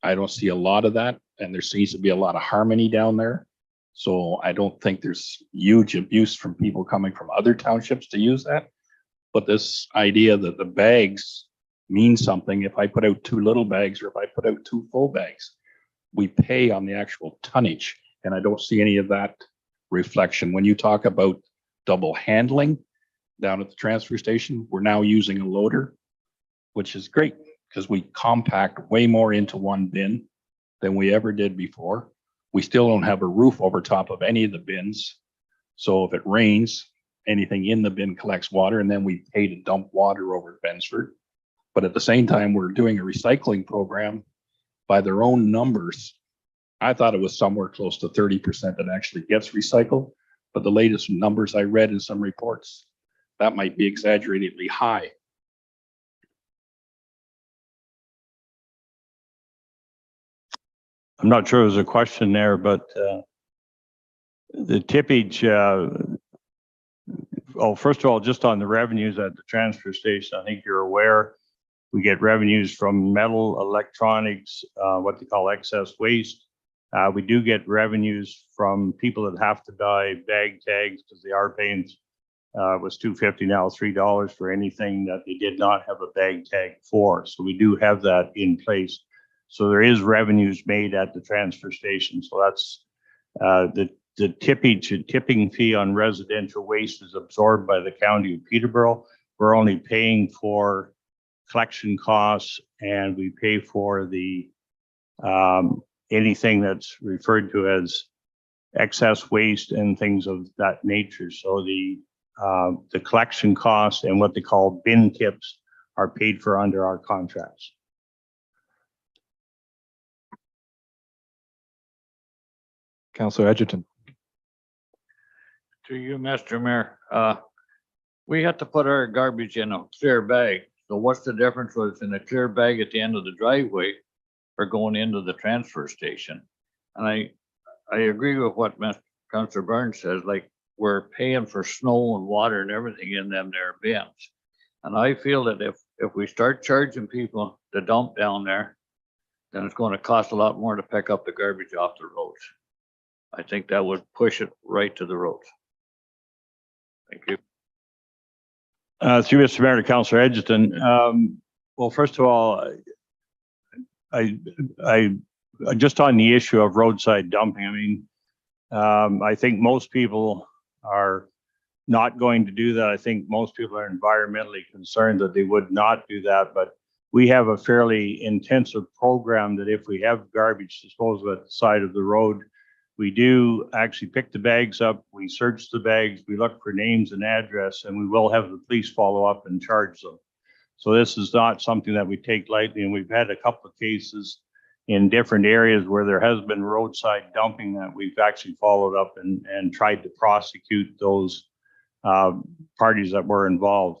I don't see a lot of that, and there seems to be a lot of harmony down there. So I don't think there's huge abuse from people coming from other townships to use that. But this idea that the bags mean something, if I put out 2 little bags or if I put out 2 full bags, we pay on the actual tonnage. And I don't see any of that reflection. When you talk about double handling down at the transfer station, we're now using a loader, which is great because we compact way more into one bin than we ever did before. We still don't have a roof over top of any of the bins. So if it rains, anything in the bin collects water, and then we pay to dump water over at Bensford. But at the same time, we're doing a recycling program. By their own numbers, I thought it was somewhere close to 30% that actually gets recycled. But the latest numbers I read in some reports, that might be exaggeratedly high. I'm not sure there's a question there, but the tippage, first of all, just on the revenues at the transfer station, I think you're aware, we get revenues from metal, electronics, what they call excess waste. We do get revenues from people that have to buy bag tags because they are paying, was $2.50 now $3 for anything that they did not have a bag tag for. So we do have that in place. So there is revenues made at the transfer station. So that's the tipping fee on residential waste is absorbed by the county of Peterborough. We're only paying for collection costs, and we pay for the anything that's referred to as excess waste and things of that nature. So the collection costs and what they call bin tips are paid for under our contracts. Councillor Edgerton. To you, Mr. Mayor, we have to put our garbage in a clear bag. So what's the difference with in a clear bag at the end of the driveway or going into the transfer station? And I agree with what Councillor Burns says, like we're paying for snow and water and everything in them there bins. And I feel that if we start charging people to dump down there, then it's going to cost a lot more to pick up the garbage off the roads. I think that would push it right to the roads. Thank you. Through Mr. Mayor to Councillor Edgerton. Well, first of all, I just on the issue of roadside dumping, I mean, I think most people are not going to do that. I think most people are environmentally concerned that they would not do that, but we have a fairly intensive program that if we have garbage disposal at the side of the road, we do actually pick the bags up, we search the bags, we look for names and address, and we will have the police follow up and charge them. So this is not something that we take lightly, and we've had a couple of cases in different areas where there has been roadside dumping that we've actually followed up and tried to prosecute those parties that were involved.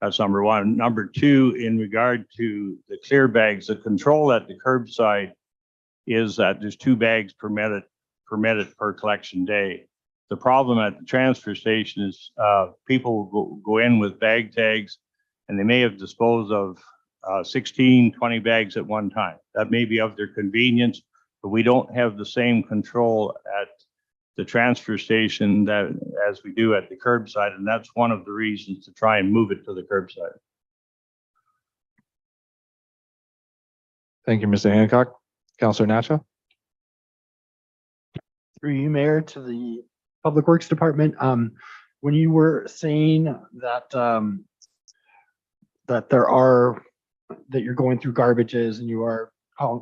That's number one. Number two, in regard to the clear bags, the control at the curbside is that there's 2 bags permitted per collection day. The problem at the transfer station is people will go in with bag tags and they may have disposed of 16, 20 bags at one time. That may be of their convenience, but we don't have the same control at the transfer station that, as we do at the curbside, and that's one of the reasons to try and move it to the curbside. Thank you, Mr. Hancock. Counselor Nacha? Through you, Mayor, to the Public Works Department, when you were saying that, that you're going through garbages and you are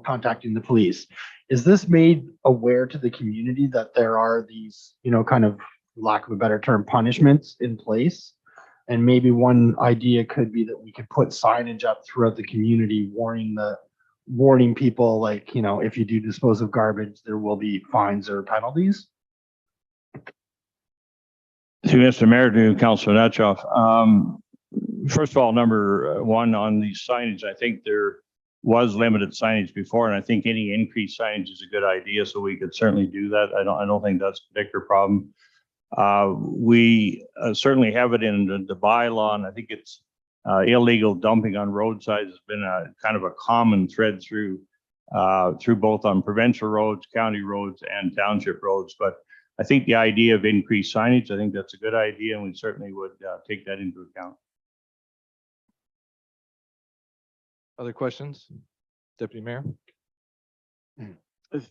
contacting the police, is this made aware to the community that there are these, kind of, lack of a better term, punishments in place? And maybe one idea could be that we could put signage up throughout the community warning people, like, if you do dispose of garbage, there will be fines or penalties. To Mr. Mayor, to Councilor Natchoff. First of all, number one on the signage, I think there was limited signage before, and I think any increased signage is a good idea, so we could certainly do that. I don't think that's a particular problem. We certainly have it in the bylaw, and I think it's illegal dumping on roadsides has been a kind of a common thread through both on provincial roads, county roads, and township roads. But I think the idea of increased signage, I think that's a good idea, and we certainly would take that into account. Other questions? Deputy Mayor?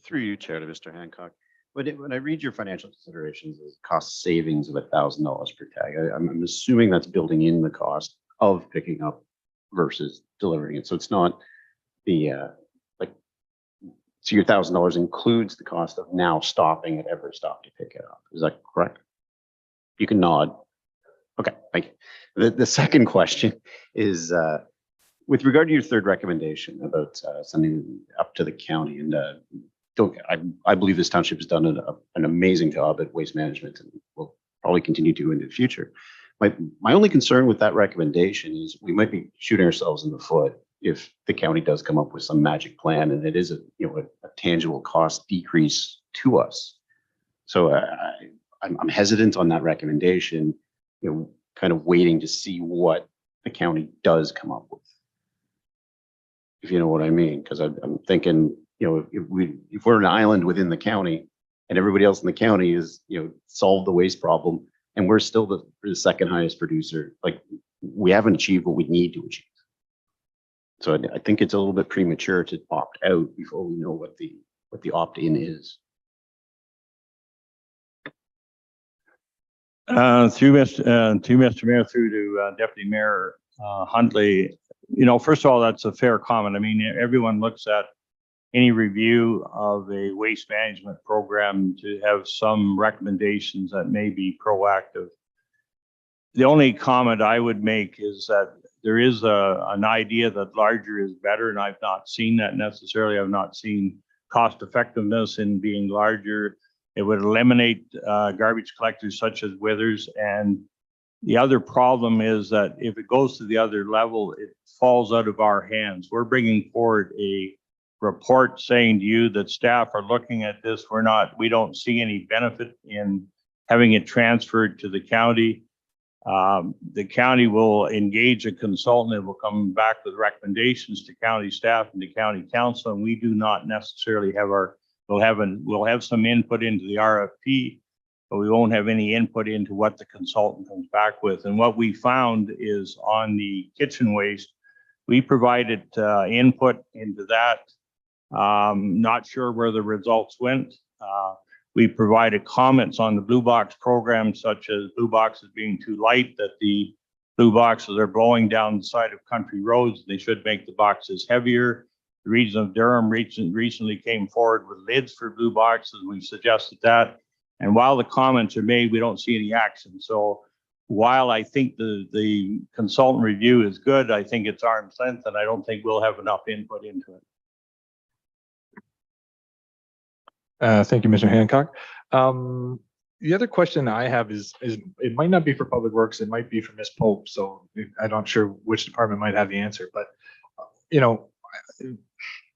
Through you, Chair, to Mr. Hancock. When I read your financial considerations as cost savings of $1,000 per tag, I'm assuming that's building in the cost of picking up versus delivering it. So it's not the so your $1,000 includes the cost of now stopping at every stop to pick it up. Is that correct? You can nod. Okay, thank you. The second question is with regard to your third recommendation about sending up to the county, and I believe this township has done an amazing job at waste management and will probably continue to into the future. My only concern with that recommendation is we might be shooting ourselves in the foot if the county does come up with some magic plan and it is a tangible cost decrease to us. So I'm hesitant on that recommendation, kind of waiting to see what the county does come up with. If you know what I mean, because I'm thinking, if we're an island within the county and everybody else in the county is, solved the waste problem, and we're still the second highest producer, like we haven't achieved what we need to achieve. So I think it's a little bit premature to opt out before we know what the opt-in is. Through Mr. Mayor, through to Deputy Mayor Huntley. First of all, that's a fair comment. I mean, everyone looks at any review of a waste management program to have some recommendations that may be proactive. The only comment I would make is that there is an idea that larger is better, and I've not seen that necessarily. I've not seen cost effectiveness in being larger. It would eliminate garbage collectors such as Withers. And the other problem is that if it goes to the other level, it falls out of our hands. We're bringing forward a report saying to you that staff are looking at this. We don't see any benefit in having it transferred to the county. The county will engage a consultant and will come back with recommendations to county staff and to county council. And we do not necessarily have we'll have some input into the RFP, but we won't have any input into what the consultant comes back with. And what we found is on the kitchen waste, we provided input into that. Not sure where the results went. We provided comments on the blue box program, such as blue boxes being too light, that the blue boxes are blowing down the side of country roads. They should make the boxes heavier. The Region of Durham recently came forward with lids for blue boxes. We've suggested that. And while the comments are made, we don't see any action. So while I think the consultant review is good, I think it's arm's length, and I don't think we'll have enough input into it. Thank you, Mr. Hancock. The other question I have is it might not be for Public Works, it might be for Ms. Pope, so I'm not sure which department might have the answer, but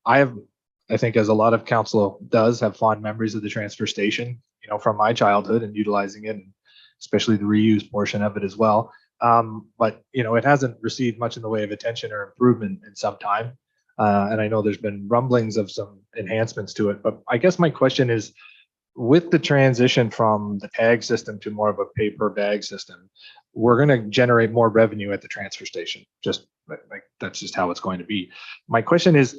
I think as a lot of council does, have fond memories of the transfer station, from my childhood and utilizing it, and especially the reuse portion of it as well. But it hasn't received much in the way of attention or improvement in some time. And I know there's been rumblings of some enhancements to it, but I guess my question is, with the transition from the tag system to more of a pay per bag system, we're going to generate more revenue at the transfer station. Just like that's just how it's going to be. My question is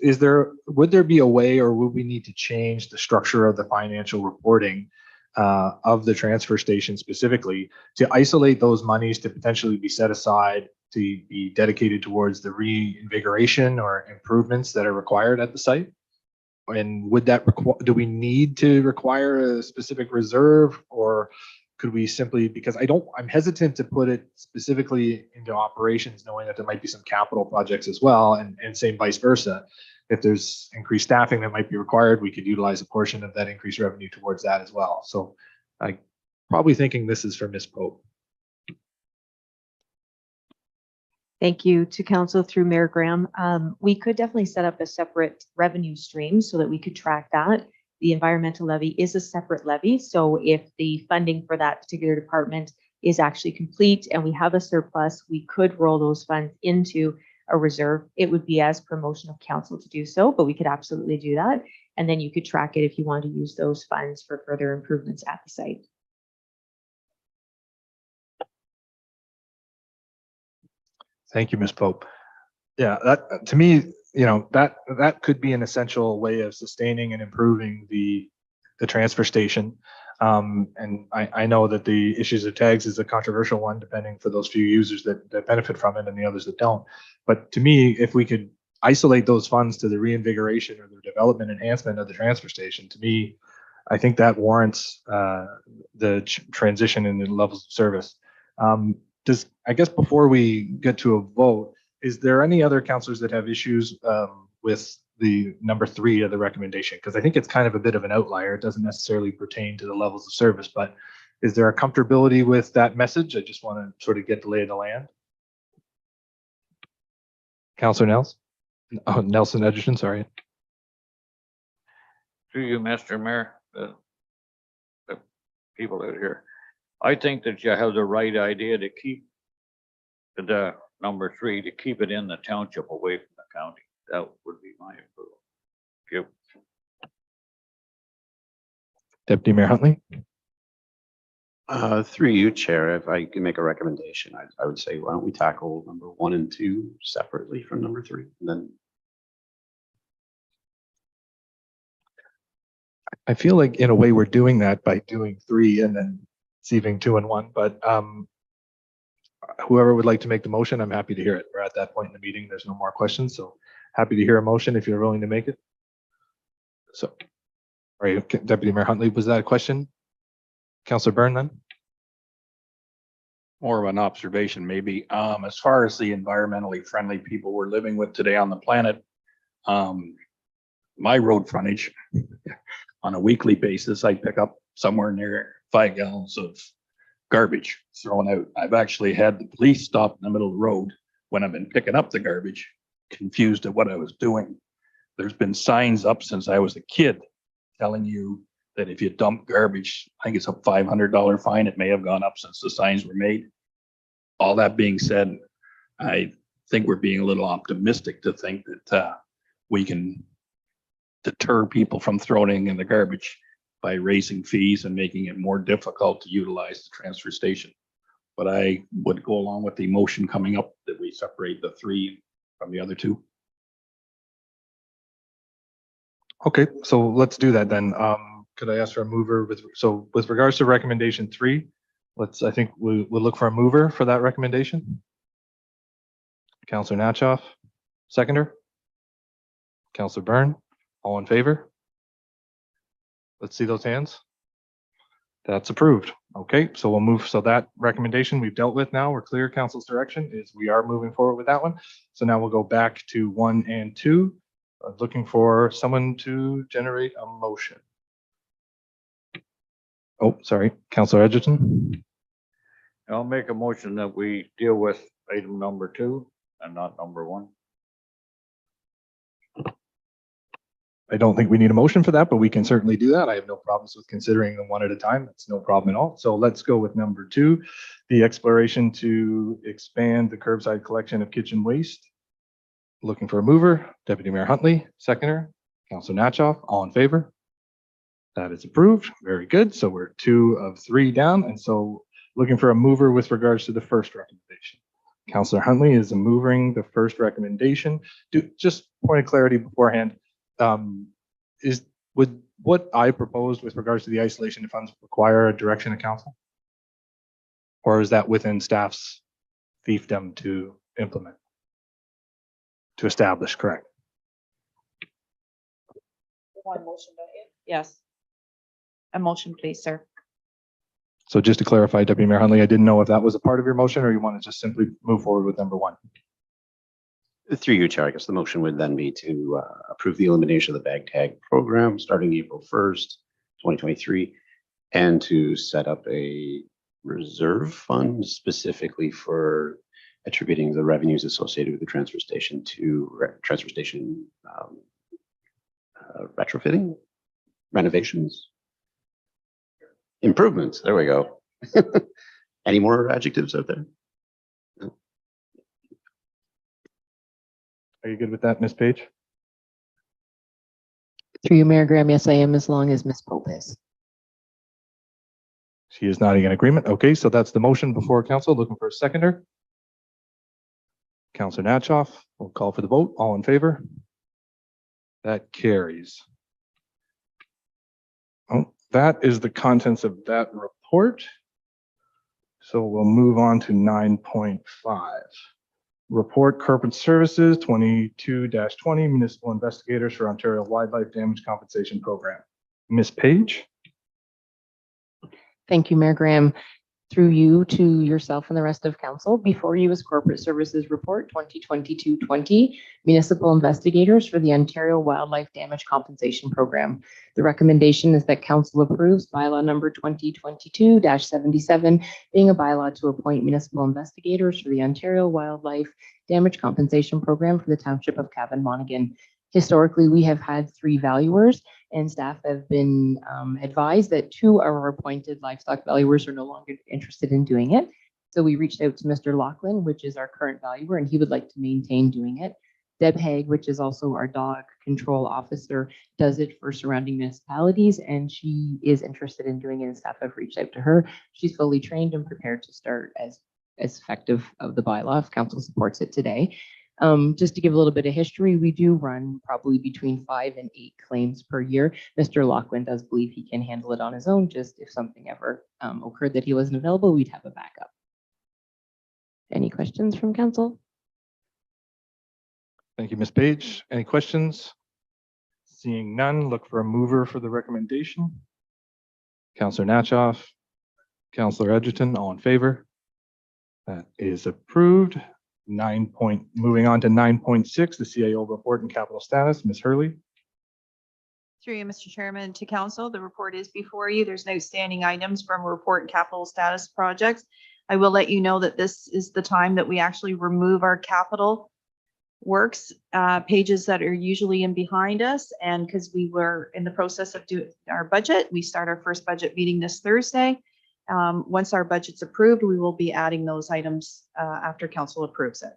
would there be a way, or would we need to change the structure of the financial reporting of the transfer station specifically to isolate those monies to potentially be set aside to be dedicated towards the reinvigoration or improvements that are required at the site? And would that do we need to require a specific reserve, or could we simply, because I'm hesitant to put it specifically into operations, knowing that there might be some capital projects as well, and same vice versa. If there's increased staffing that might be required, we could utilize a portion of that increased revenue towards that as well. So I probably thinking this is for Ms. Pope. Thank you to council through Mayor Graham. We could definitely set up a separate revenue stream so that we could track that. The environmental levy is a separate levy. So if the funding for that particular department is actually complete and we have a surplus, we could roll those funds into a reserve. It would be as per motion of council to do so, but we could absolutely do that. And then you could track it if you want to use those funds for further improvements at the site. Thank you, Ms. Pope. Yeah, that to me, that could be an essential way of sustaining and improving the transfer station. And I know that the issues of tags is a controversial one, depending for those few users that benefit from it and the others that don't. But to me, if we could isolate those funds to the reinvigoration or the development enhancement of the transfer station, to me, I think that warrants the transition in the levels of service. I guess before we get to a vote, is there any other councilors that have issues with the number 3 of the recommendation? Because I think it's kind of a bit of an outlier. It doesn't necessarily pertain to the levels of service, but is there a comfortability with that message? I just want to sort of get the lay of the land. Councilor Nelson? Oh, Nelson Edgerton, sorry. To you, Mr. Mayor, the people out here. I think that you have the right idea to keep the number 3, to keep it in the township away from the county. That would be my approval. Thank you. Deputy Mayor Huntley? Through you, Chair, if I can make a recommendation, I would say, why don't we tackle number 1 and 2 separately from number 3? And then I feel like in a way we're doing that by doing 3 and then receiving 2 and 1, but whoever would like to make the motion, I'm happy to hear it. We're at that point in the meeting. There's no more questions, so happy to hear a motion if you're willing to make it. So, all right, Deputy Mayor Huntley, was that a question? Councilor Byrne then? More of an observation, maybe. As far as the environmentally friendly people we're living with today on the planet, my road frontage on a weekly basis, I pick up somewhere near 5 gallons of garbage thrown out. I've actually had the police stop in the middle of the road when I've been picking up the garbage, confused at what I was doing. There's been signs up since I was a kid telling you that if you dump garbage, I think it's a $500 fine. It may have gone up since the signs were made. All that being said, I think we're being a little optimistic to think that we can deter people from throwing in the garbage by raising fees and making it more difficult to utilize the transfer station. But I would go along with the motion coming up that we separate the 3 from the other 2. Okay, so let's do that then. Could I ask for a mover with regards to recommendation 3? I think we'll look for a mover for that recommendation. Councilor Natchoff, seconder. Councilor Byrne, all in favor? Let's see those hands. That's approved. Okay, so we'll move. So that recommendation we've dealt with now, we're clear. Council's direction is we are moving forward with that one. So now we'll go back to 1 and 2. Looking for someone to generate a motion. Oh, sorry, Councilor Edgerton. I'll make a motion that we deal with item number 2 and not number 1. I don't think we need a motion for that, but we can certainly do that. I have no problems with considering them one at a time. That's no problem at all. So let's go with number 2, the exploration to expand the curbside collection of kitchen waste. Looking for a mover, Deputy Mayor Huntley, seconder, Councilor Natchoff, all in favor? That is approved. Very good. So we're 2 of 3 down. And so looking for a mover with regards to the first recommendation. Counselor Huntley is moving the first recommendation. Just point of clarity beforehand. Would what I proposed with regards to the isolation funds require a direction of council? Or is that within staff's fiefdom to implement? To establish, correct? One motion, don't you? Yes. A motion, please, sir. So just to clarify, Deputy Mayor Huntley, I didn't know if that was a part of your motion or you want to just simply move forward with number 1. Through you, Chair, I guess the motion would then be to approve the elimination of the bag tag program starting April 1st, 2023, and to set up a reserve fund specifically for attributing the revenues associated with the transfer station to transfer station retrofitting, renovations, improvements. There we go. Any more adjectives out there? Are you good with that, Ms. Page? Through you, Mayor Graham, yes, I am, as long as Ms. Pope is. She is nodding in agreement. Okay, so that's the motion before council. Looking for a seconder. Counselor Natchoff, we'll call for the vote. All in favor? That carries. Oh, that is the contents of that report. So we'll move on to 9.5. Report Corporate Services 22-20 Municipal Investigators for Ontario Wildlife Damage Compensation Program. Ms. Page? Thank you, Mayor Graham. Through you to yourself and the rest of council, before you is Corporate Services Report 2022-20 Municipal Investigators for the Ontario Wildlife Damage Compensation Program. The recommendation is that council approves bylaw number 2022-77, being a bylaw to appoint municipal investigators for the Ontario Wildlife Damage Compensation Program for the Township of Cavan Monaghan. Historically, we have had 3 valuers, and staff have been advised that 2 of our appointed livestock valuers are no longer interested in doing it. So we reached out to Mr. Lachlan, which is our current valuer, and he would like to maintain doing it. Deb Haig, which is also our dog control officer, does it for surrounding municipalities, and she is interested in doing it, and staff have reached out to her. She's fully trained and prepared to start as effective of the bylaw if council supports it today. Just to give a little bit of history, we do run probably between 5 and 8 claims per year. Mr. Lachlan does believe he can handle it on his own. Just if something ever occurred that he wasn't available, we'd have a backup. Any questions from council? Thank you, Ms. Page. Any questions? Seeing none, look for a mover for the recommendation. Counselor Natchoff, Counselor Edgerton, all in favor? That is approved. Moving on to 9.6, the CAO report and capital status. Ms. Hurley. Through you, Mr. Chairman, to council, the report is before you. There's no outstanding items from report and capital status projects. I will let you know that this is the time that we actually remove our capital works pages that are usually in behind us. And because we were in the process of doing our budget, we start our first budget meeting this Thursday. Once our budget's approved, we will be adding those items after council approves it.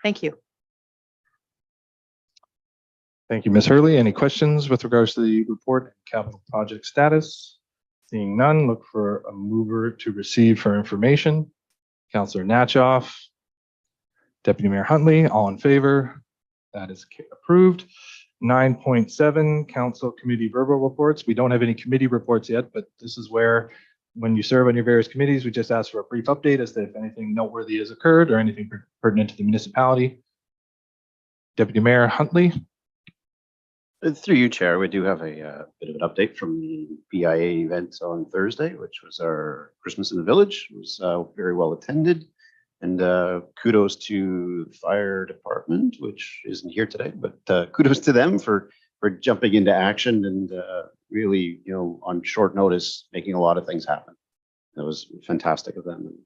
Thank you. Thank you, Ms. Hurley. Any questions with regards to the report and capital project status? Seeing none, look for a mover to receive for information. Counselor Natchoff, Deputy Mayor Huntley, all in favor? That is approved. 9.7, council committee verbal reports. We don't have any committee reports yet, but this is where when you serve on your various committees, we just ask for a brief update as to if anything noteworthy has occurred or anything pertinent to the municipality. Deputy Mayor Huntley. Through you, Chair, we do have a bit of an update from the BIA event on Thursday, which was our Christmas in the Village. It was very well attended. And kudos to the fire department, which isn't here today, but kudos to them for jumping into action and really, on short notice, making a lot of things happen. That was fantastic of them and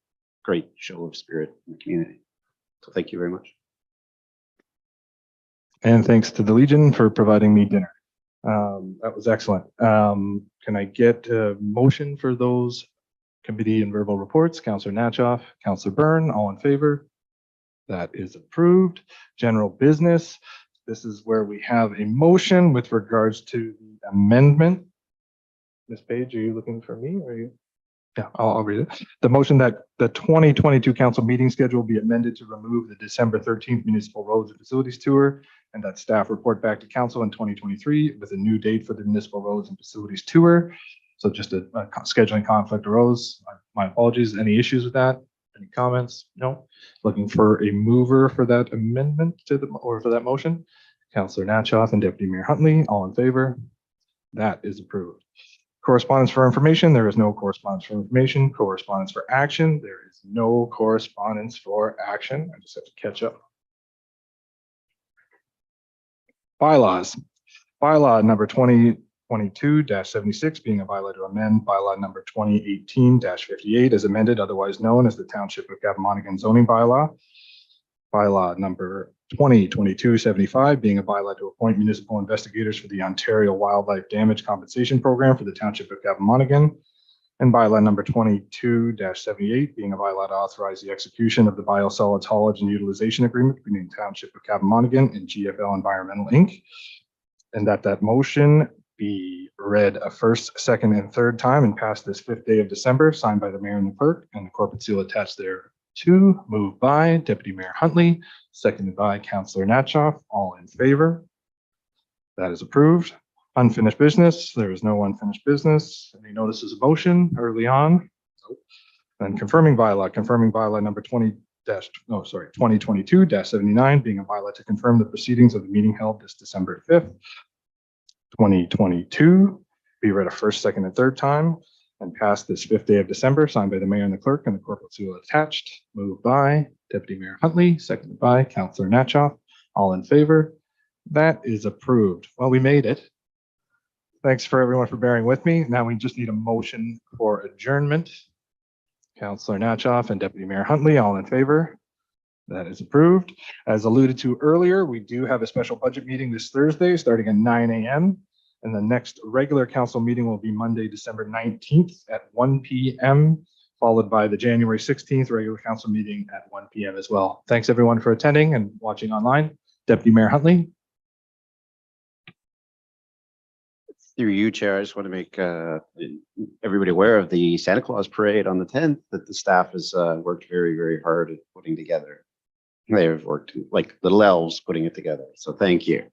great show of spirit in the community. So thank you very much. And thanks to the Legion for providing me dinner. That was excellent. Can I get a motion for those committee and verbal reports? Counselor Natchoff, Counselor Byrne, all in favor? That is approved. General business. This is where we have a motion with regards to the amendment Ms. Page, are you looking for me or are you? Yeah, I'll read it. The motion that the 2022 council meeting schedule be amended to remove the December 13th municipal roads and facilities tour, and that staff report back to council in 2023 with a new date for the municipal roads and facilities tour. So just a scheduling conflict arose. My apologies. Any issues with that? Any comments? No. Looking for a mover for that amendment to the, or for that motion? Councillor Natchoff and Deputy Mayor Huntley, all in favor? That is approved. Correspondence for information, there is no correspondence for information. Correspondence for action, there is no correspondence for action. I just have to catch up. Bylaws. Bylaw number 2022-76 being a bylaw to amend bylaw number 2018-58 as amended, otherwise known as the Township of Kavimonaghan zoning bylaw. Bylaw number 2022-75 being a bylaw to appoint municipal investigators for the Ontario Wildlife Damage Compensation Program for the Township of Kavimonaghan. And bylaw number 22-78 being a bylaw to authorize the execution of the biosolids haulage and utilization agreement between the Township of Kavimonaghan and GFL Environmental Inc. And that motion be read a first, second, and third time and passed this 5th day of December, signed by the mayor and the clerk, and the corporate seal attached there. Moved by Deputy Mayor Huntley, seconded by Councillor Natchoff. All in favor? That is approved. Unfinished business. There is no unfinished business. Any notices of motion early on? Nope. And confirming bylaw number 2022-79 being a bylaw to confirm the proceedings of the meeting held this December 5th, 2022. Be read a first, second, and third time and passed this 5th day of December, signed by the mayor and the clerk, and the corporate seal attached. Moved by Deputy Mayor Huntley, seconded by Councillor Natchoff. All in favor? That is approved. Well, we made it. Thanks for everyone for bearing with me. Now we just need a motion for adjournment. Councillor Natchoff and Deputy Mayor Huntley, all in favor? That is approved. As alluded to earlier, we do have a special budget meeting this Thursday starting at 9 a.m. And the next regular council meeting will be Monday, December 19th at 1 p.m., followed by the January 16th regular council meeting at 1 p.m. as well. Thanks everyone for attending and watching online. Deputy Mayor Huntley. Through you, Chair, I just want to make everybody aware of the Santa Claus parade on the 10th that the staff has worked very, very hard at putting together. They've worked like little elves putting it together. So thank you.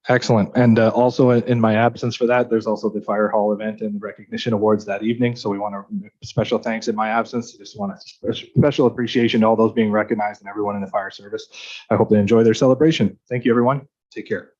Excellent. And also in my absence for that, there's also the Fire Hall event and the recognition awards that evening. So we want to special thanks in my absence. Just want a special appreciation to all those being recognized and everyone in the fire service. I hope they enjoy their celebration. Thank you, everyone. Take care.